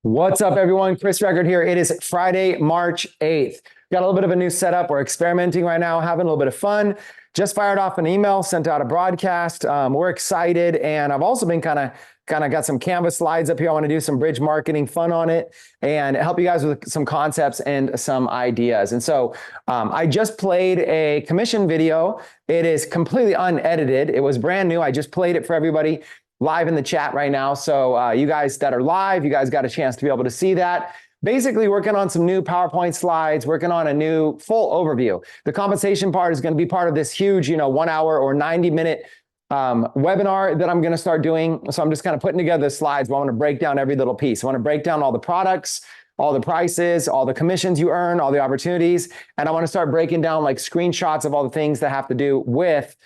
What's up, everyone? Chris Record here. It is Friday, March 8th. Got a little bit of a new setup. We're experimenting right now, having a little bit of fun. Just fired off an email, sent out a broadcast. We're excited, and I've also been kind of got some Canvas slides up here. I want to do some bridge marketing fun on it and help you guys with some concepts and some ideas. And so I just played a commission video. It is completely unedited. It was brand new. I just played it for everybody live in the chat right now. So you guys that are live, you guys got a chance to be able to see that. Basically working on some new PowerPoint slides, working on a new full overview. The compensation part is going to be part of this huge, 1 hour or 90-minute webinar that I'm going to start doing. So I'm just kind of putting together the slides where I want to break down every little piece. I want to break down all the products, all the prices, all the commissions you earn, all the opportunities. And I want to start breaking down like screenshots of all the things that have to do with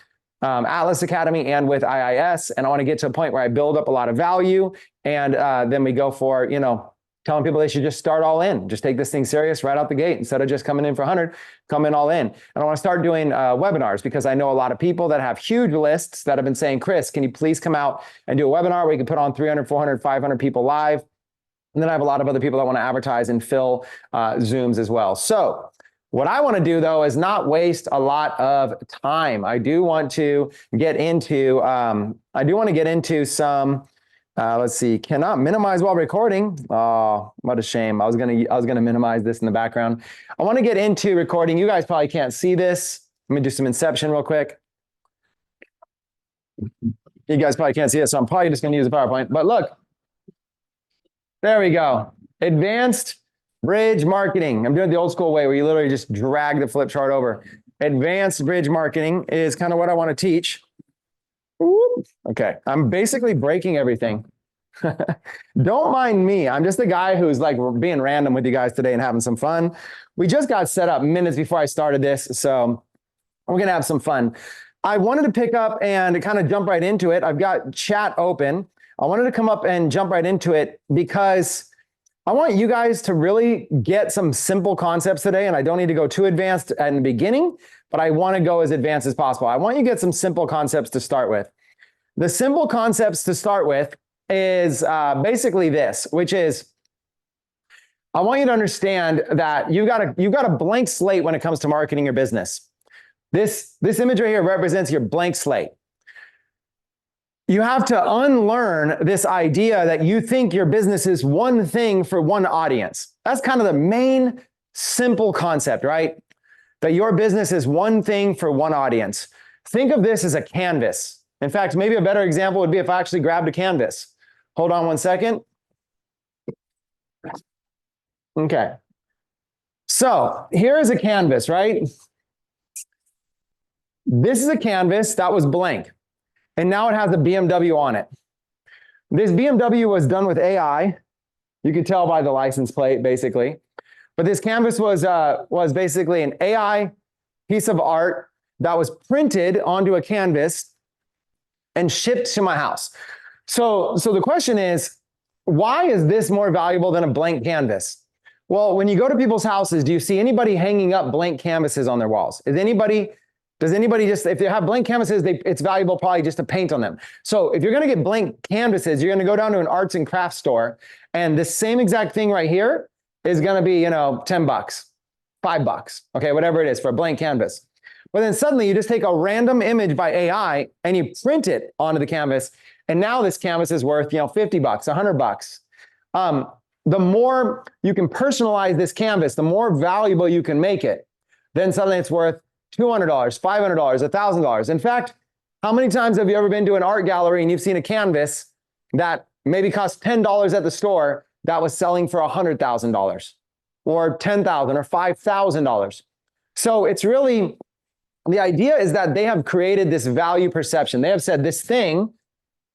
Atlas Academy and with IIS. And I want to get to a point where I build up a lot of value. And then we go for, telling people they should just start all in. Just take this thing serious right out the gate. Instead of just coming in for 100, come in all in. And I want to start doing webinars because I know a lot of people that have huge lists that have been saying, Chris, can you please come out and do a webinar where you can put on 300, 400, 500 people live? And then I have a lot of other people that want to advertise and fill Zooms as well. So what I want to do, though, is not waste a lot of time. I do want to get into some, let's see, cannot minimize while recording. Oh, what a shame. I was gonna minimize this in the background. I want to get into recording. You guys probably can't see this. Let me do some inception real quick. You guys probably can't see it, so I'm probably just gonna use the PowerPoint. But look, there we go. Advanced bridge marketing. I'm doing it the old school way where you literally just drag the flip chart over. Advanced bridge marketing is kind of what I want to teach. Okay, I'm basically breaking everything. Don't mind me. I'm just a guy who's like being random with you guys today and having some fun. We just got set up minutes before I started this, so we're going to have some fun. I wanted to pick up and kind of jump right into it. I've got chat open. I wanted to come up and jump right into it because I want you guys to really get some simple concepts today, and I don't need to go too advanced in the beginning, but I want to go as advanced as possible. I want you to get some simple concepts to start with. The simple concepts to start with is basically this, which is I want you to understand that you've got a blank slate when it comes to marketing your business. This image right here represents your blank slate. You have to unlearn this idea that you think your business is one thing for one audience. That's kind of the main simple concept, right? That your business is one thing for one audience. Think of this as a canvas. In fact, maybe a better example would be if I actually grabbed a canvas. Hold on one second. Okay. So here is a canvas, right? This is a canvas that was blank. And now it has a BMW on it. This BMW was done with AI. You could tell by the license plate, basically. But this canvas was basically an AI piece of art that was printed onto a canvas and shipped to my house. So the question is, why is this more valuable than a blank canvas? Well, when you go to people's houses, do you see anybody hanging up blank canvases on their walls? Does anybody just, if they have blank canvases, it's valuable probably just to paint on them. So if you're going to get blank canvases, you're going to go down to an arts and crafts store, and the same exact thing right here is going to be, $10, $5, okay, whatever it is for a blank canvas. But then suddenly you just take a random image by AI and you print it onto the canvas, and now this canvas is worth, $50, $100. The more you can personalize this canvas, the more valuable you can make it. Then suddenly it's worth $200, $500, $1,000. In fact, how many times have you ever been to an art gallery and you've seen a canvas that maybe cost $10 at the store that was selling for $100,000 or $10,000 or $5,000? So it's really, the idea is that they have created this value perception. They have said this thing,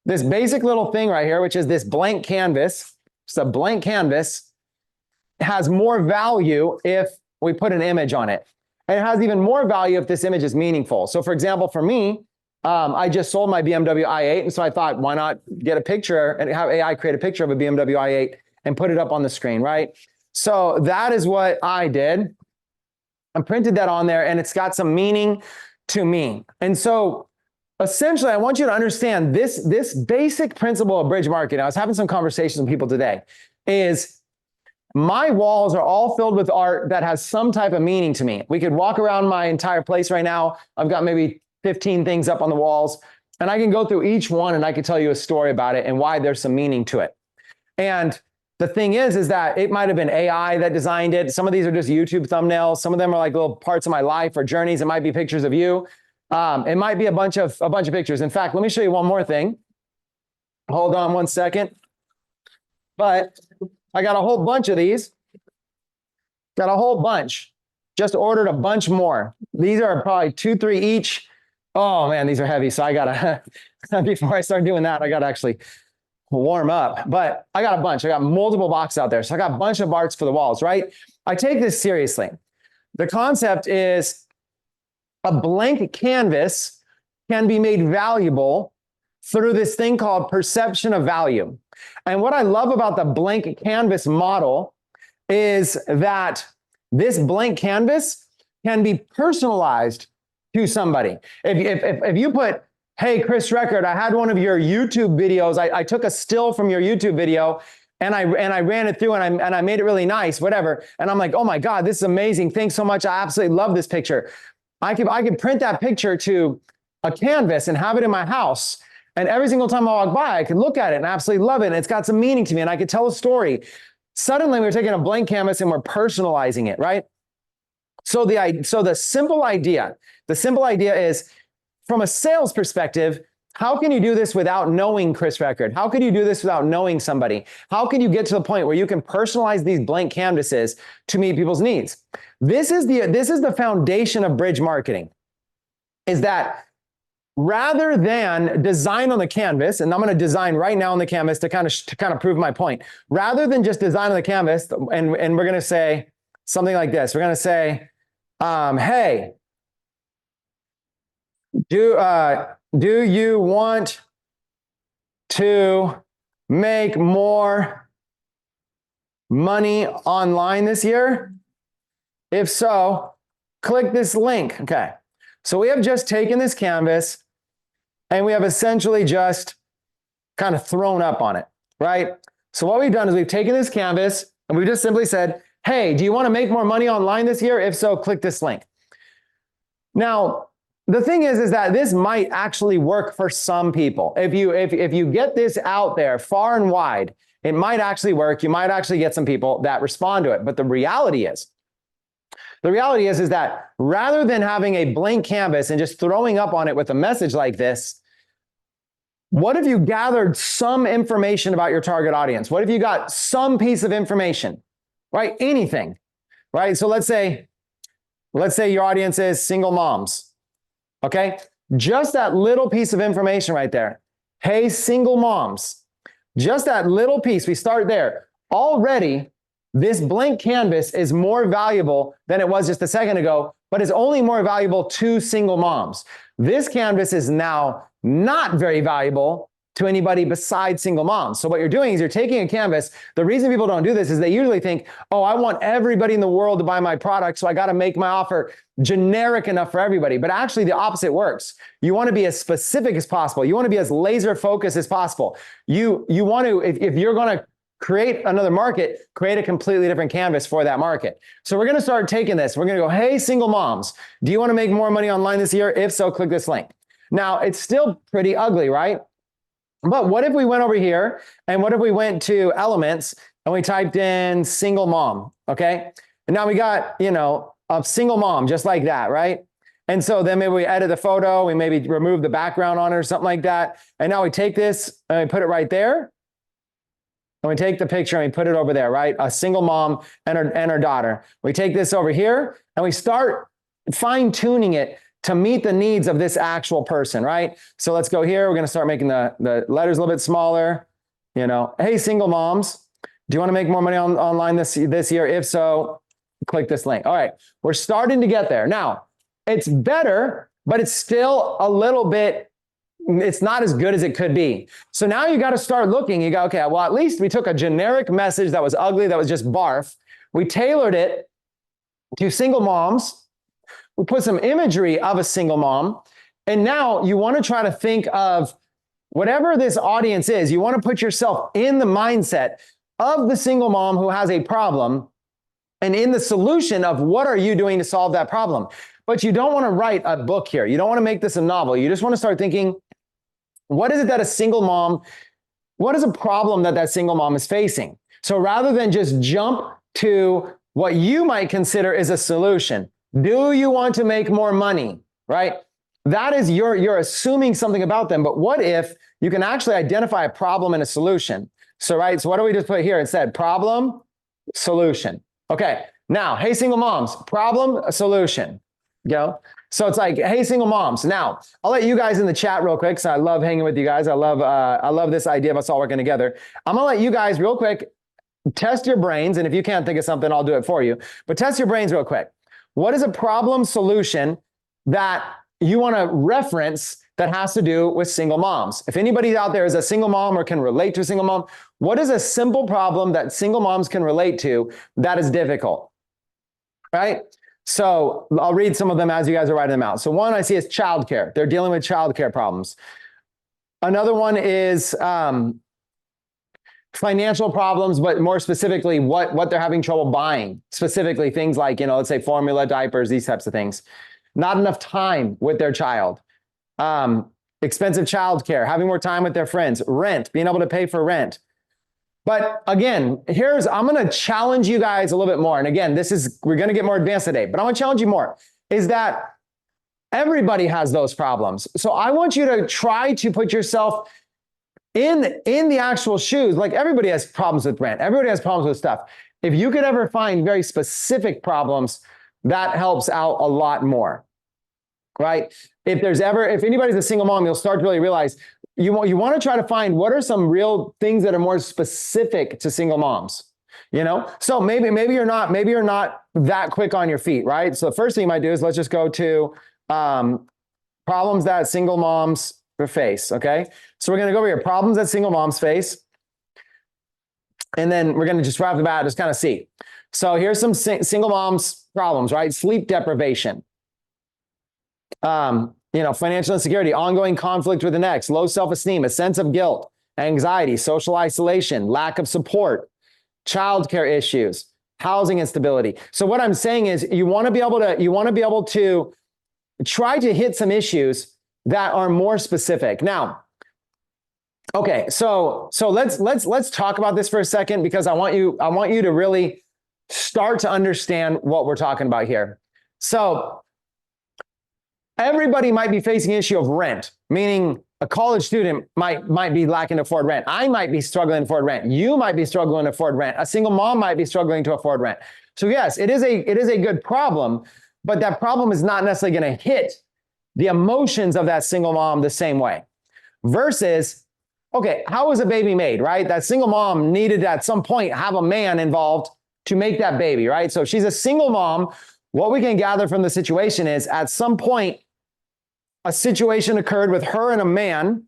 this basic little thing right here, which is this blank canvas, it's a blank canvas, has more value if we put an image on it. And it has even more value if this image is meaningful. So for example, for me, I just sold my BMW i8. And so I thought, why not get a picture and have AI create a picture of a BMW i8 and put it up on the screen, right? So that is what I did. I printed that on there, and it's got some meaning to me. And so essentially, I want you to understand this basic principle of bridge marketing. I was having some conversations with people today. is my walls are all filled with art that has some type of meaning to me. We could walk around my entire place right now. I've got maybe 15 things up on the walls, and I can go through each one and I can tell you a story about it and why there's some meaning to it. And the thing is that it might have been AI that designed it. Some of these are just YouTube thumbnails. Some of them are like little parts of my life or journeys. It might be pictures of you. It might be a bunch of pictures. In fact, let me show you one more thing. Hold on one second. But I got a whole bunch of these. Got a whole bunch. Just ordered a bunch more. These are probably 2, 3 each. Oh man, these are heavy. So I gotta, before I start doing that, I gotta actually warm up. But I got a bunch. I got multiple boxes out there. So I got a bunch of arts for the walls, right? I take this seriously. The concept is a blank canvas can be made valuable through this thing called perception of value. And what I love about the blank canvas model is that this blank canvas can be personalized to somebody. If you put, hey, Chris Record, I had one of your YouTube videos. I took a still from your YouTube video and I ran it through and I made it really nice, whatever. And I'm like, oh my God, this is amazing. Thanks so much. I absolutely love this picture. I could print that picture to a canvas and have it in my house. And every single time I walk by, I could look at it and absolutely love it. And it's got some meaning to me and I could tell a story. Suddenly we're taking a blank canvas and we're personalizing it, right? So the simple idea is, from a sales perspective, how can you do this without knowing Chris Record? How can you do this without knowing somebody? How can you get to the point where you can personalize these blank canvases to meet people's needs? This is the foundation of bridge marketing, is that rather than design on the canvas, and I'm going to design right now on the canvas to kind of prove my point, rather than just design on the canvas, and we're going to say something like this. We're going to say, hey, do you want to make more money online this year? If so, click this link. Okay. So we have just taken this canvas and we have essentially just kind of thrown up on it, right? So what we've done is we've taken this canvas and we've just simply said, hey, do you want to make more money online this year? If so, click this link. Now, the thing is that this might actually work for some people. If you get this out there far and wide, it might actually work. You might actually get some people that respond to it. But the reality is that rather than having a blank canvas and just throwing up on it with a message like this, what if you gathered some information about your target audience? What if you got some piece of information, right? Anything, right? So let's say your audience is single moms. Okay, just that little piece of information right there. Hey, single moms, just that little piece, we start there. Already, this blank canvas is more valuable than it was just a second ago, but it's only more valuable to single moms. This canvas is now not very valuable to anybody besides single moms. So what you're doing is you're taking a canvas. The reason people don't do this is they usually think, oh, I want everybody in the world to buy my product, so I got to make my offer generic enough for everybody. But actually the opposite works. You want to be as specific as possible. You want to be as laser focused as possible. You want to, if you're going to create another market, create a completely different canvas for that market. So we're going to start taking this. We're going to go, hey, single moms, do you want to make more money online this year? If so, click this link. Now, it's still pretty ugly, right? But what if we went over here and what if we went to elements and we typed in single mom, okay? And now we got, a single mom just like that, right? And so then maybe we edit the photo, we maybe remove the background on it or something like that. And now we take this and we put it right there. And we take the picture and we put it over there, right? A single mom and her daughter. We take this over here and we start fine tuning it to meet the needs of this actual person, right? So let's go here. We're going to start making the letters a little bit smaller. Hey, single moms, do you want to make more money online this year? If so, click this link. All right, we're starting to get there. Now, it's better, but it's still a little bit, it's not as good as it could be. So now you got to start looking. You go, okay, well, at least we took a generic message that was ugly, that was just barf. We tailored it to single moms. We put some imagery of a single mom. And now you want to try to think of whatever this audience is. You want to put yourself in the mindset of the single mom who has a problem and in the solution of what are you doing to solve that problem. But you don't want to write a book here. You don't want to make this a novel. You just want to start thinking, what is it that a single mom, what is a problem that that single mom is facing? So rather than just jump to what you might consider is a solution, do you want to make more money, right? That is, you're assuming something about them. But what if you can actually identify a problem and a solution? So, right, so what do we just put here? It said problem, solution. Okay, now, hey, single moms, problem, a solution. Go. So it's like, hey, single moms. Now, I'll let you guys in the chat real quick. So I love hanging with you guys. I love this idea of us all working together. I'm gonna let you guys real quick test your brains. And if you can't think of something, I'll do it for you. But test your brains real quick. What is a problem solution that you want to reference that has to do with single moms? If anybody out there is a single mom or can relate to a single mom, what is a simple problem that single moms can relate to that is difficult? Right? So I'll read some of them as you guys are writing them out. So one I see is childcare. They're dealing with childcare problems. Another one is financial problems, but more specifically, what they're having trouble buying. Specifically, things like, let's say formula, diapers, these types of things. Not enough time with their child. Expensive childcare, having more time with their friends, rent, being able to pay for rent. But again, I'm going to challenge you guys a little bit more. And again, we're going to get more advanced today, but I want to challenge you more, is that everybody has those problems. So I want you to try to put yourself in the actual shoes. Like everybody has problems with rent. Everybody has problems with stuff. If you could ever find very specific problems, that helps out a lot more, right? If anybody's a single mom, you'll start to really realize you want to try to find what are some real things that are more specific to single moms, So maybe you're not that quick on your feet, right? So the first thing you might do is let's just go to problems that single moms face, okay? So we're going to go over here, problems that single moms face. And then we're going to just right off the bat, just kind of see. So here's some single moms problems, right? Sleep deprivation. Financial insecurity, ongoing conflict with an ex, low self-esteem, a sense of guilt, anxiety, social isolation, lack of support, childcare issues, housing instability. So what I'm saying is you want to be able to try to hit some issues that are more specific. Now, okay, so let's talk about this for a second, because I want you to really start to understand what we're talking about here. So everybody might be facing an issue of rent, meaning a college student might be lacking to afford rent. I might be struggling to afford rent. You might be struggling to afford rent. A single mom might be struggling to afford rent. So yes, it is a good problem, but that problem is not necessarily going to hit the emotions of that single mom the same way. Versus, okay, how was a baby made, right? That single mom needed at some point have a man involved to make that baby, right? So if she's a single mom, what we can gather from the situation is at some point, a situation occurred with her and a man,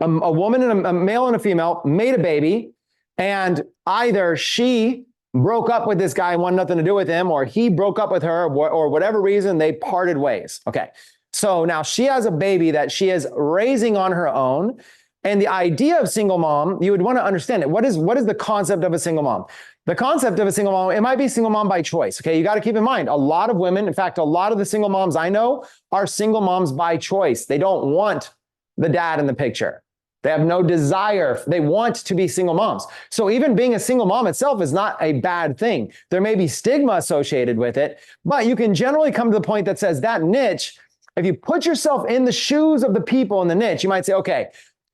a woman and a male and a female made a baby, and either she broke up with this guy and wanted nothing to do with him, or he broke up with her, or whatever reason, they parted ways. Okay, so now she has a baby that she is raising on her own. And the idea of single mom, you would want to understand it. What is the concept of a single mom? The concept of a single mom, it might be single mom by choice. Okay, you got to keep in mind, a lot of women, in fact, a lot of the single moms I know are single moms by choice. They don't want the dad in the picture. They have no desire. They want to be single moms. So even being a single mom itself is not a bad thing. There may be stigma associated with it, but you can generally come to the point that says that niche, if you put yourself in the shoes of the people in the niche, you might say, okay,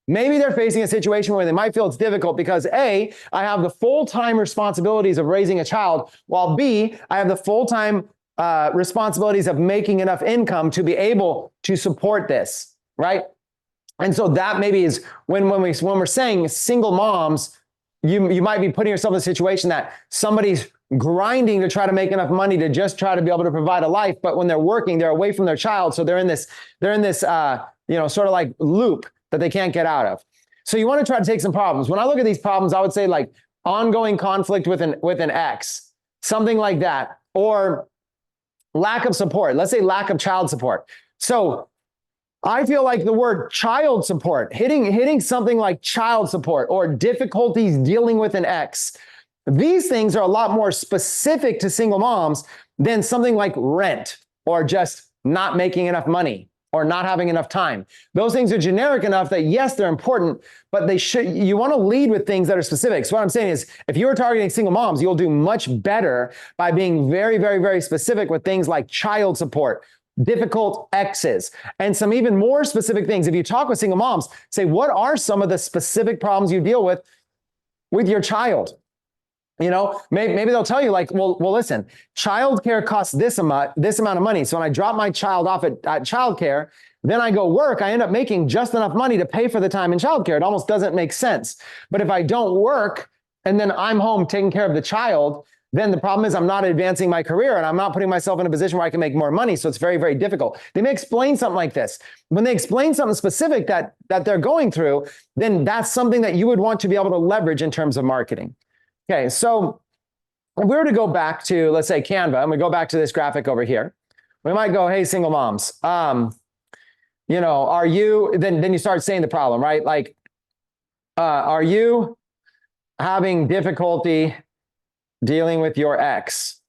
maybe they're facing a situation where they might feel it's difficult because A, I have the full-time responsibilities of raising a child, while B, I have the full-time responsibilities of making enough income to be able to support this, right? And so that maybe is when we're saying single moms, you might be putting yourself in a situation that somebody's grinding to try to make enough money to just try to be able to provide a life, but when they're working, they're away from their child, so they're in this sort of like loop that they can't get out of. So you want to try to take some problems. When I look at these problems, I would say like ongoing conflict with an ex, something like that, or lack of support. Let's say lack of child support. So I feel like the word child support, hitting something like child support or difficulties dealing with an ex, these things are a lot more specific to single moms than something like rent or just not making enough money or not having enough time. Those things are generic enough that yes, they're important, but you want to lead with things that are specific. So what I'm saying is, if you're targeting single moms, you'll do much better by being very, very, very specific with things like child support, difficult exes, and some even more specific things. If you talk with single moms, say, what are some of the specific problems you deal with your child? You know, maybe they'll tell you like, well, listen, childcare costs this amount of money. So when I drop my child off at childcare, then I go work, I end up making just enough money to pay for the time in childcare. It almost doesn't make sense. But if I don't work and then I'm home taking care of the child, then the problem is I'm not advancing my career and I'm not putting myself in a position where I can make more money. So it's very, very difficult. They may explain something like this. When they explain something specific that they're going through, then that's something that you would want to be able to leverage in terms of marketing. Okay, so if we were to go back to, let's say, Canva, and we go back to this graphic over here, we might go, hey, single moms, you know, are you, then you start saying the problem, right? Like, are you having difficulty dealing with your ex?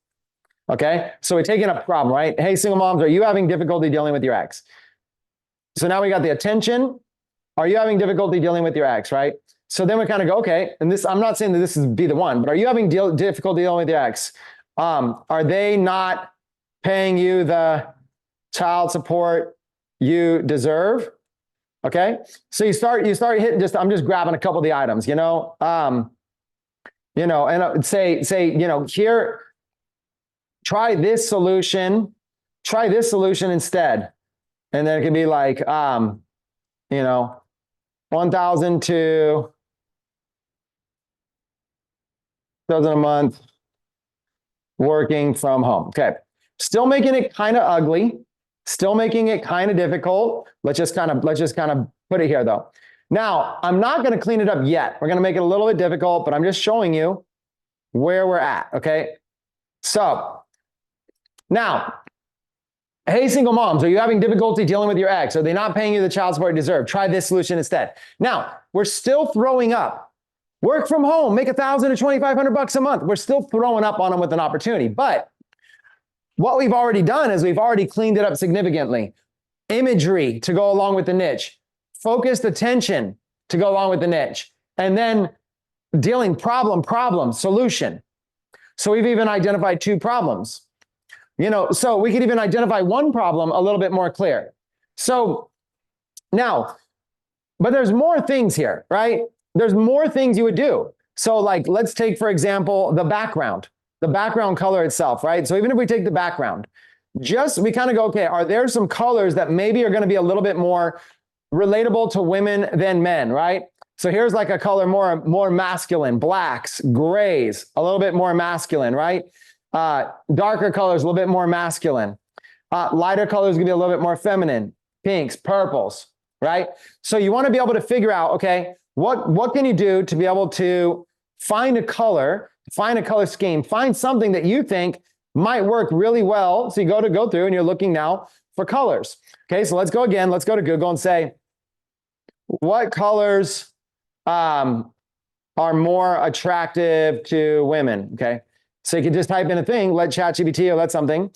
Okay, so we're taking a problem, right? Hey, single moms, are you having difficulty dealing with your ex? So now we got the attention. Are you having difficulty dealing with your ex, right? So then we kind of go, okay, and this, I'm not saying that this is be the one, but are you having difficulty dealing with your ex? Are they not paying you the child support you deserve? Okay, so you start hitting I'm just grabbing a couple of the items, and say, here, try this solution instead. And then it can be like, 1,000 to 1,000 a month working from home. Okay. Still making it kind of ugly, still making it kind of difficult. Let's just kind of put it here though. Now, I'm not going to clean it up yet. We're going to make it a little bit difficult, but I'm just showing you where we're at. Okay. So now, hey, single moms, are you having difficulty dealing with your ex? Are they not paying you the child support you deserve? Try this solution instead. Now, we're still throwing up. Work from home, make $1,000 to $2,500 a month. We're still throwing up on them with an opportunity. But what we've already done is we've already cleaned it up significantly. Imagery to go along with the niche. Focused attention to go along with the niche. And then dealing problem, solution. So we've even identified 2 problems. So we could even identify one problem a little bit more clear. So now, but there's more things here, right? There's more things you would do. So like, let's take, for example, the background color itself, right? So even if we take the background, we kind of go, okay, are there some colors that maybe are going to be a little bit more relatable to women than men, right? So here's like a color more masculine, blacks, grays, a little bit more masculine, right? Darker colors, a little bit more masculine. Lighter colors gonna be a little bit more feminine, pinks, purples, right? So you want to be able to figure out, okay, what can you do to be able to find a color scheme, find something that you think might work really well. So you go through and you're looking now for colors. Okay, so let's go again. Let's go to Google and say, what colors are more attractive to women? Okay, so you can just type in a thing, let ChatGPT or let something.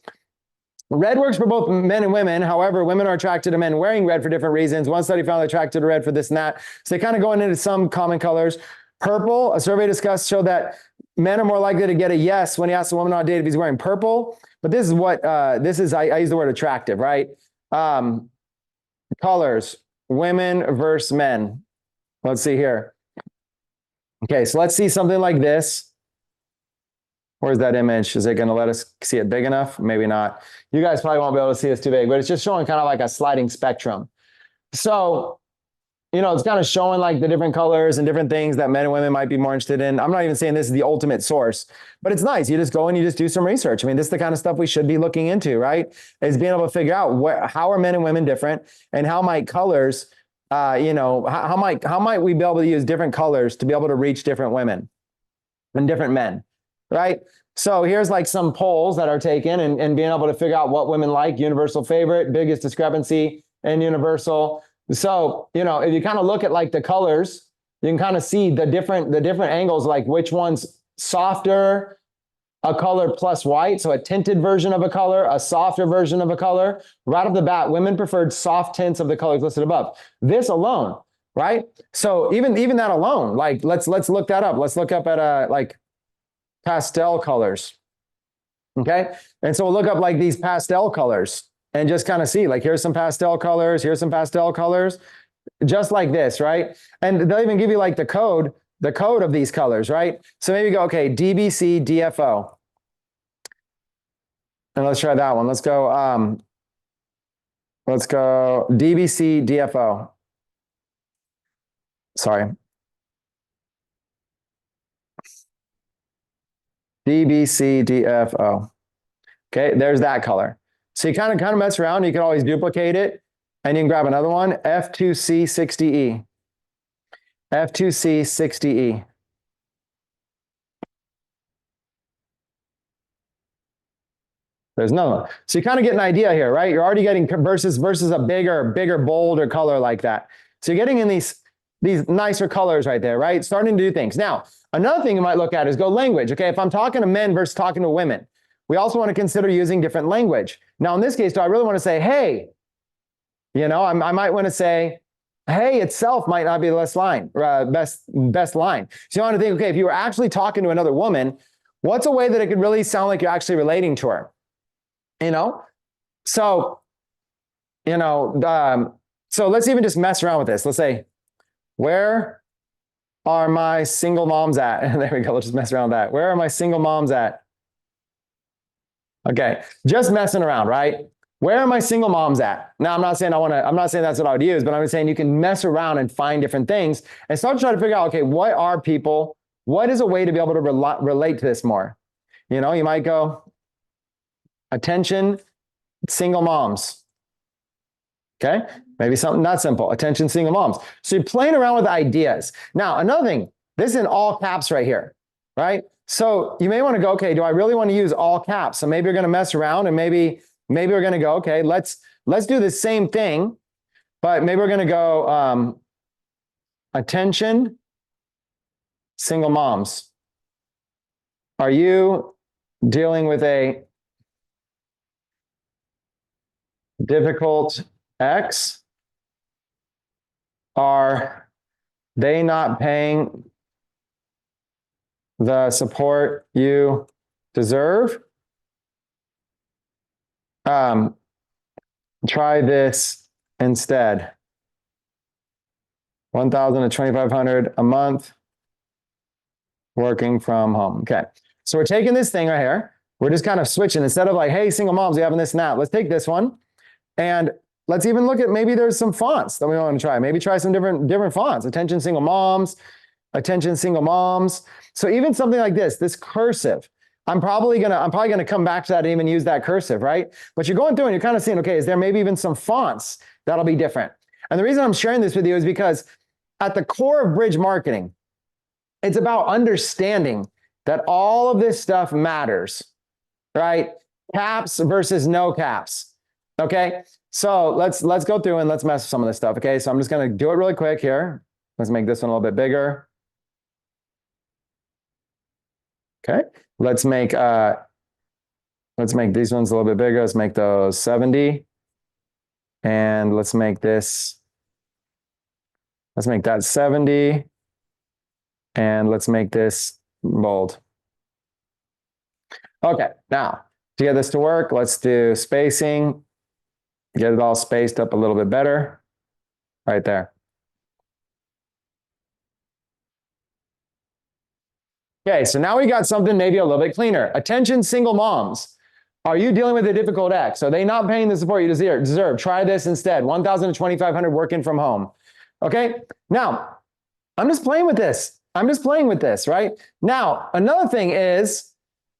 Red works for both men and women. However, women are attracted to men wearing red for different reasons. One study found they're attracted to red for this and that. So they kind of going into some common colors. Purple, a survey discussed showed that men are more likely to get a yes when he asks a woman on a date if he's wearing purple. But this is what, I use the word attractive, right? Colors, women versus men. Let's see here. Okay, so let's see something like this. Where's that image? Is it going to let us see it big enough? Maybe not. You guys probably won't be able to see this too big, but it's just showing kind of like a sliding spectrum. So, it's kind of showing like the different colors and different things that men and women might be more interested in. I'm not even saying this is the ultimate source, but it's nice. You just go and you just do some research. I mean, this is the kind of stuff we should be looking into, right? Is being able to figure out how are men and women different, and how might colors, how might we be able to use different colors to be able to reach different women and different men, right? So here's like some polls that are taken and being able to figure out what women like, universal favorite, biggest discrepancy, and universal. So, if you kind of look at like the colors, you can kind of see the different angles, like which one's softer, a color plus white, so a tinted version of a color, a softer version of a color. Right off the bat, women preferred soft tints of the colors listed above. This alone, right? So even that alone, like let's look that up. Let's look up at like pastel colors. Okay, and so we'll look up like these pastel colors and just kind of see, like, here's some pastel colors, here's some pastel colors, just like this, right? And they'll even give you like the code of these colors, right? So maybe go, okay, DBC, DFO. And let's try that one. Let's go DBC, DFO. Sorry. DBC, DFO. Okay, there's that color. So you kind of mess around. You can always duplicate it, and you can grab another one, F2C 60E. F2C 60E. There's another one. So you kind of get an idea here, right? You're already getting versus a bigger, bolder color like that. So you're getting in these nicer colors right there, right? Starting to do things. Now, another thing you might look at is go language. Okay, if I'm talking to men versus talking to women, we also want to consider using different language. Now, in this case, do I really want to say, hey? I might want to say, hey itself might not be the best line. So you want to think, okay, if you were actually talking to another woman, what's a way that it could really sound like you're actually relating to her? So let's even just mess around with this. Let's say, where are my single moms at? There we go. Let's just mess around with that. Where are my single moms at? Okay, just messing around, right? Where are my single moms at? Now, I'm not saying that's what I would use, but I'm saying you can mess around and find different things and start to try to figure out, okay, what is a way to be able to relate to this more? You might go, attention, single moms. Okay, maybe something not simple. Attention, single moms. So you're playing around with ideas. Now, another thing, this is in all caps right here, right? So you may want to go, okay, do I really want to use all caps? So maybe you're going to mess around, and maybe we're going to go, okay, let's do the same thing, but maybe we're going to go attention, single moms. Are you dealing with a difficult ex? Are they not paying the support you deserve? Try this instead. 1,000 to 2,500 a month working from home. Okay. So we're taking this thing right here. We're just kind of switching. Instead of like, hey, single moms, we having this and that. Let's take this one. And let's even look at, maybe there's some fonts that we want to try. Maybe try some different fonts. Attention, single moms. Attention, single moms. So even something like this cursive, I'm probably gonna come back to that and even use that cursive, right? But you're going through and you're kind of seeing, okay, is there maybe even some fonts that'll be different? And the reason I'm sharing this with you is because at the core of bridge marketing, it's about understanding that all of this stuff matters, right? Caps versus no caps. Okay, so let's go through and let's mess with some of this stuff. Okay, so I'm just gonna do it really quick here. Let's make this one a little bit bigger. Okay, let's make these ones a little bit bigger. Let's make those 70, and let's make that 70, and let's make this bold. Okay, now to get this to work, let's do spacing. Get it all spaced up a little bit better, right there. Okay, so now we got something maybe a little bit cleaner. Attention, single moms. Are you dealing with a difficult ex? Are they not paying the support you deserve? Try this instead. 1,000 to 2,500 working from home. Okay, now I'm just playing with this. Right? Now, another thing is,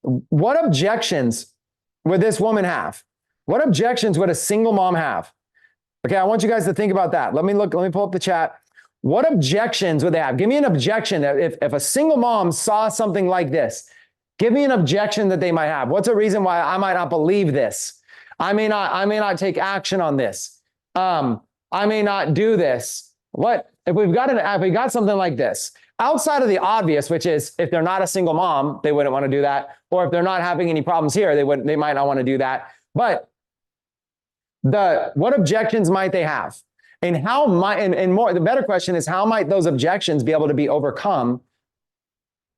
what objections would this woman have? What objections would a single mom have? Okay, I want you guys to think about that. Let me pull up the chat. What objections would they have? Give me an objection that if a single mom saw something like this, give me an objection that they might have. What's a reason why I might not believe this? I may not take action on this. I may not do this. What if we got something like this outside of the obvious, which is if they're not a single mom, they wouldn't want to do that. Or if they're not having any problems here, they might not want to do that. But what objections might they have? And the better question is, how might those objections be able to be overcome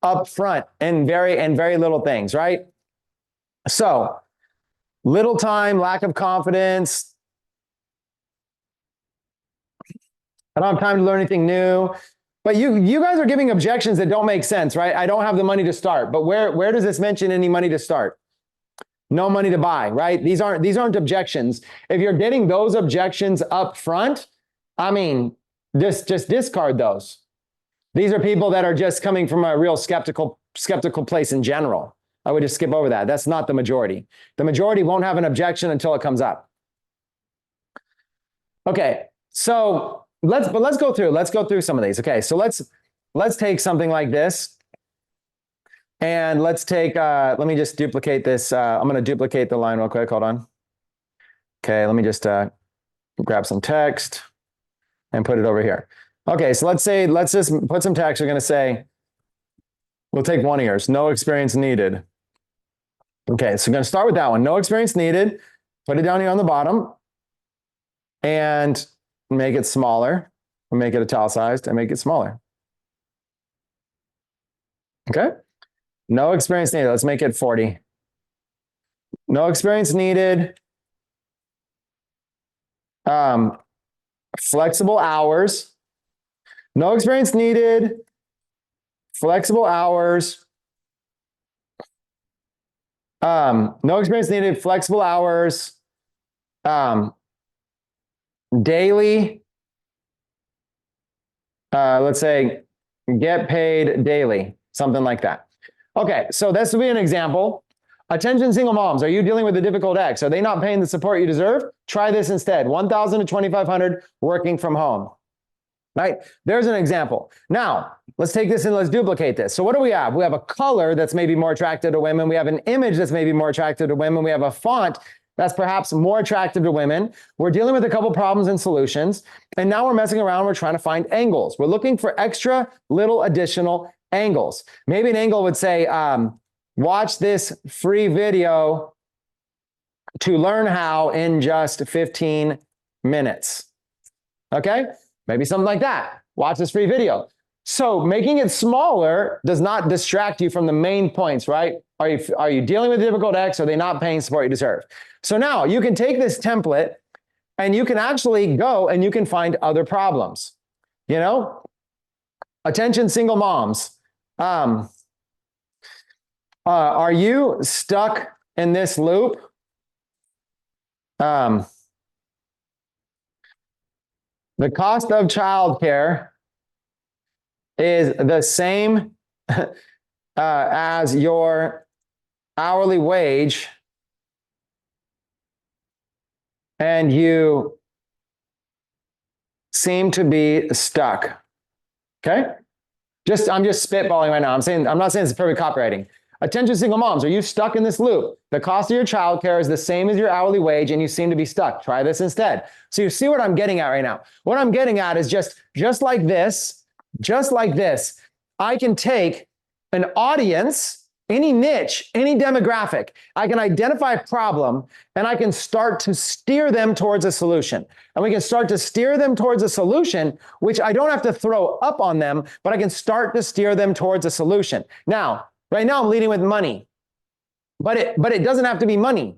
up front in very little things, right? So little time, lack of confidence. I don't have time to learn anything new. But you guys are giving objections that don't make sense, right? I don't have the money to start. But where does this mention any money to start? No money to buy, right? These aren't objections. If you're getting those objections up front, I mean, just discard those. These are people that are just coming from a real skeptical place in general. I would just skip over that. That's not the majority. The majority won't have an objection until it comes up. Okay, so let's go through some of these. Okay, so let's take something like this. And let's take, let me just duplicate this. I'm going to duplicate the line real quick. Hold on. Okay, let me just grab some text and put it over here. Okay, so let's just put some text. We're going to say, we'll take one of yours. No experience needed. Okay, so we're going to start with that one. No experience needed. Put it down here on the bottom. And make it smaller. Make it italicized and make it smaller. Okay. No experience needed. Let's make it 40. No experience needed. Flexible hours. No experience needed. Flexible hours. No experience needed. Flexible hours. Daily. Let's say get paid daily. Something like that. Okay, so this would be an example. Attention single moms, are you dealing with a difficult ex? Are they not paying the support you deserve? Try this instead. $1,000 to $2,500 working from home. Right? There's an example. Now, let's take this and let's duplicate this. So what do we have? We have a color that's maybe more attractive to women. We have an image that's maybe more attractive to women. We have a font that's perhaps more attractive to women. We're dealing with a couple problems and solutions. And now we're messing around. We're trying to find angles. We're looking for extra little additional angles. Maybe an angle would say, watch this free video to learn how in just 15 minutes. Okay? Maybe something like that. Watch this free video. So making it smaller does not distract you from the main points, right? Are you dealing with a difficult ex? Are they not paying support you deserve? So now you can take this template and you can actually go and you can find other problems. You know, attention single moms. Are you stuck in this loop? The cost of childcare is the same as your hourly wage, and you seem to be stuck. Okay? I'm just spitballing right now. I'm not saying it's perfect copywriting. Attention single moms, are you stuck in this loop? The cost of your childcare is the same as your hourly wage and you seem to be stuck. Try this instead. So you see what I'm getting at right now. What I'm getting at is just like this, I can take an audience, any niche, any demographic, I can identify a problem and I can start to steer them towards a solution. And we can start to steer them towards a solution, which I don't have to throw up on them, but I can start to steer them towards a solution. Now, right now I'm leading with money, but it doesn't have to be money.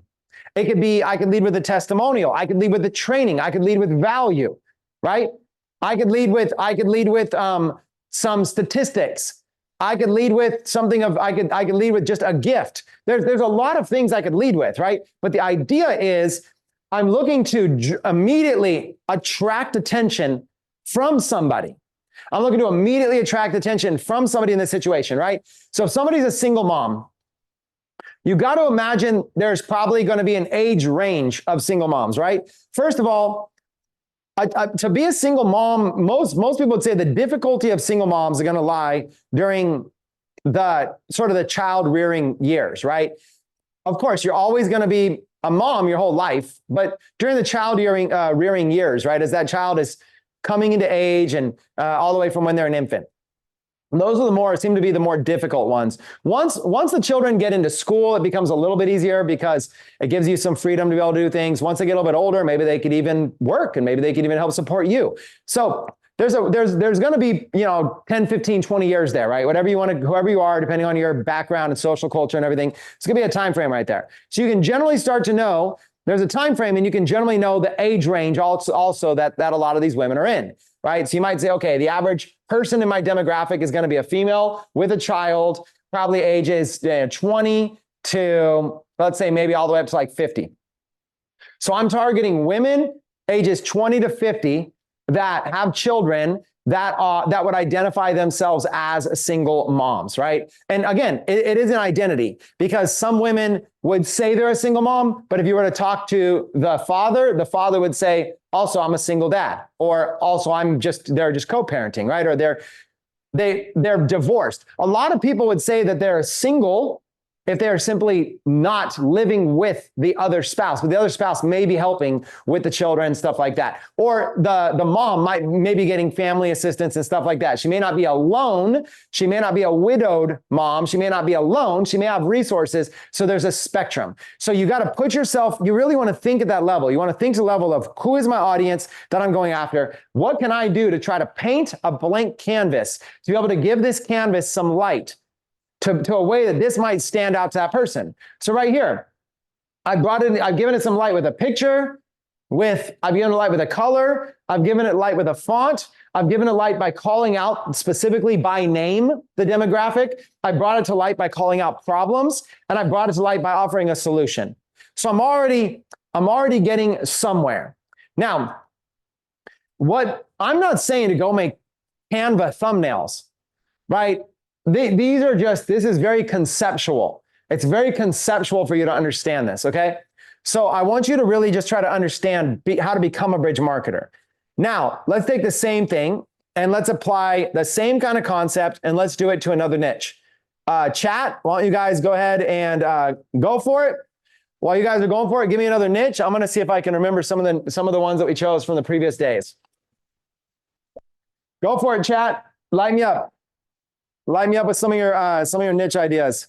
It could be, I could lead with a testimonial. I could lead with the training. I could lead with value, right? I could lead with some statistics. I could lead with something of, I could lead with just a gift. There's a lot of things I could lead with, right? But the idea is I'm looking to immediately attract attention from somebody. I'm looking to immediately attract attention from somebody in this situation, right? So if somebody's a single mom, you got to imagine there's probably going to be an age range of single moms, right? First of all, to be a single mom, most people would say the difficulty of single moms are going to lie during the sort of the child rearing years, right? Of course, you're always going to be a mom your whole life, but during the child rearing years, right? As that child is coming into age and all the way from when they're an infant. And those are seem to be the more difficult ones. Once the children get into school, it becomes a little bit easier because it gives you some freedom to be able to do things. Once they get a little bit older, maybe they could even work and maybe they could even help support you. So there's going to be, 10, 15, 20 years there, right? Whatever you want to, whoever you are, depending on your background and social culture and everything, it's going to be a time frame right there. So you can generally start to know there's a time frame, and you can generally know the age range also that a lot of these women are in, right? So you might say, okay, the average person in my demographic is going to be a female with a child, probably ages 20 to, let's say, maybe all the way up to like 50. So I'm targeting women ages 20 to 50 that have children that would identify themselves as single moms, right? And again, it is an identity, because some women would say they're a single mom, but if you were to talk to the father would say, also, I'm a single dad, or also they're just co-parenting, right? Or they're divorced. A lot of people would say that they're single if they're simply not living with the other spouse, but the other spouse may be helping with the children, stuff like that. Or the mom may be getting family assistance and stuff like that. She may not be alone. She may not be a widowed mom. She may not be alone. She may have resources. So there's a spectrum. So you got to put yourself, you really want to think at that level. You want to think to the level of, who is my audience that I'm going after? What can I do to try to paint a blank canvas to be able to give this canvas some light to a way that this might stand out to that person? So right here, I've given it some light with a picture, I've given it light with a color, I've given it light with a font, I've given it light by calling out specifically by name the demographic, I brought it to light by calling out problems, and I brought it to light by offering a solution. So I'm already getting somewhere. Now, what I'm not saying to go make Canva thumbnails, right? This is very conceptual. It's very conceptual for you to understand this, okay? So I want you to really just try to understand how to become a bridge marketer. Now, let's take the same thing and let's apply the same kind of concept and let's do it to another niche. Chat, why don't you guys go ahead and go for it? While you guys are going for it, give me another niche. I'm going to see if I can remember some of the ones that we chose from the previous days. Go for it, chat. Light me up. Light me up with some of your niche ideas,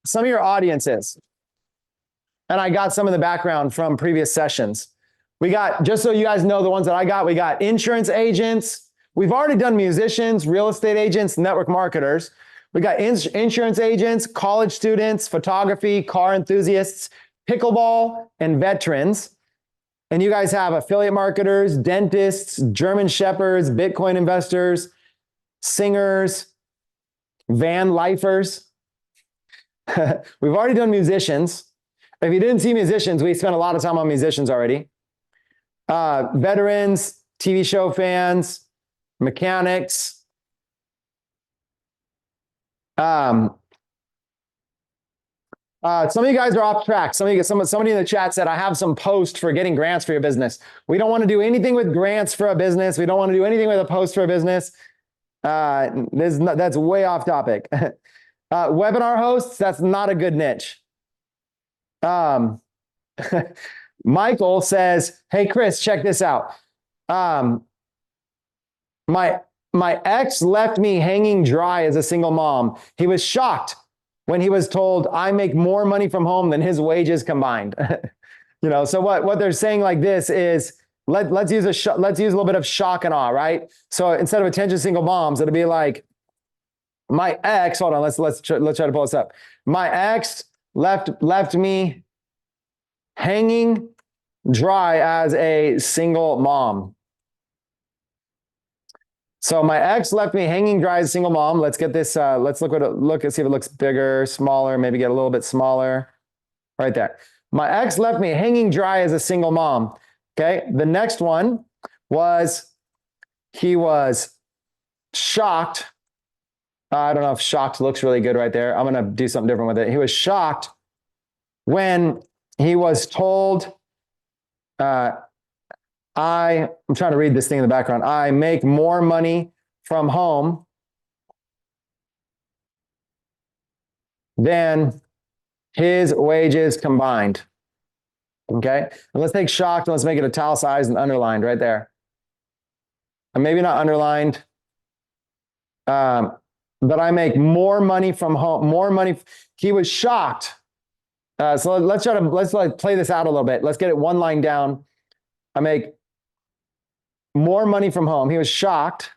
some of your audiences. And I got some in the background from previous sessions. We got, just so you guys know the ones that I got, we got insurance agents. We've already done musicians, real estate agents, network marketers. We got insurance agents, college students, photography, car enthusiasts, pickleball, and veterans. And you guys have affiliate marketers, dentists, German shepherds, Bitcoin investors, singers, van lifers. We've already done musicians. If you didn't see musicians, we spent a lot of time on musicians already. Veterans, TV show fans, mechanics. Some of you guys are off track. Somebody in the chat said, I have some post for getting grants for your business. We don't want to do anything with grants for a business. We don't want to do anything with a post for a business. That's way off topic. Webinar hosts, that's not a good niche. Michael says, hey, Chris, check this out. My ex left me hanging dry as a single mom. He was shocked when he was told I make more money from home than his wages combined. So what they're saying like this is, let's use a little bit of shock and awe, right? So instead of attention single moms, it'll be like, my ex, hold on, let's try to pull this up. My ex left me hanging dry as a single mom. So my ex left me hanging dry as a single mom. Let's get this, let's look and see if it looks bigger, smaller, maybe get a little bit smaller. Right there. My ex left me hanging dry as a single mom. Okay. The next one was, he was shocked. I don't know if shocked looks really good right there. I'm going to do something different with it. He was shocked when he was told, I'm trying to read this thing in the background. I make more money from home than his wages combined. Okay. And let's take shocked and let's make it italicized and underlined right there. And maybe not underlined. But I make more money from home, more money. He was shocked. So let's play this out a little bit. Let's get it one line down. I make more money from home. He was shocked.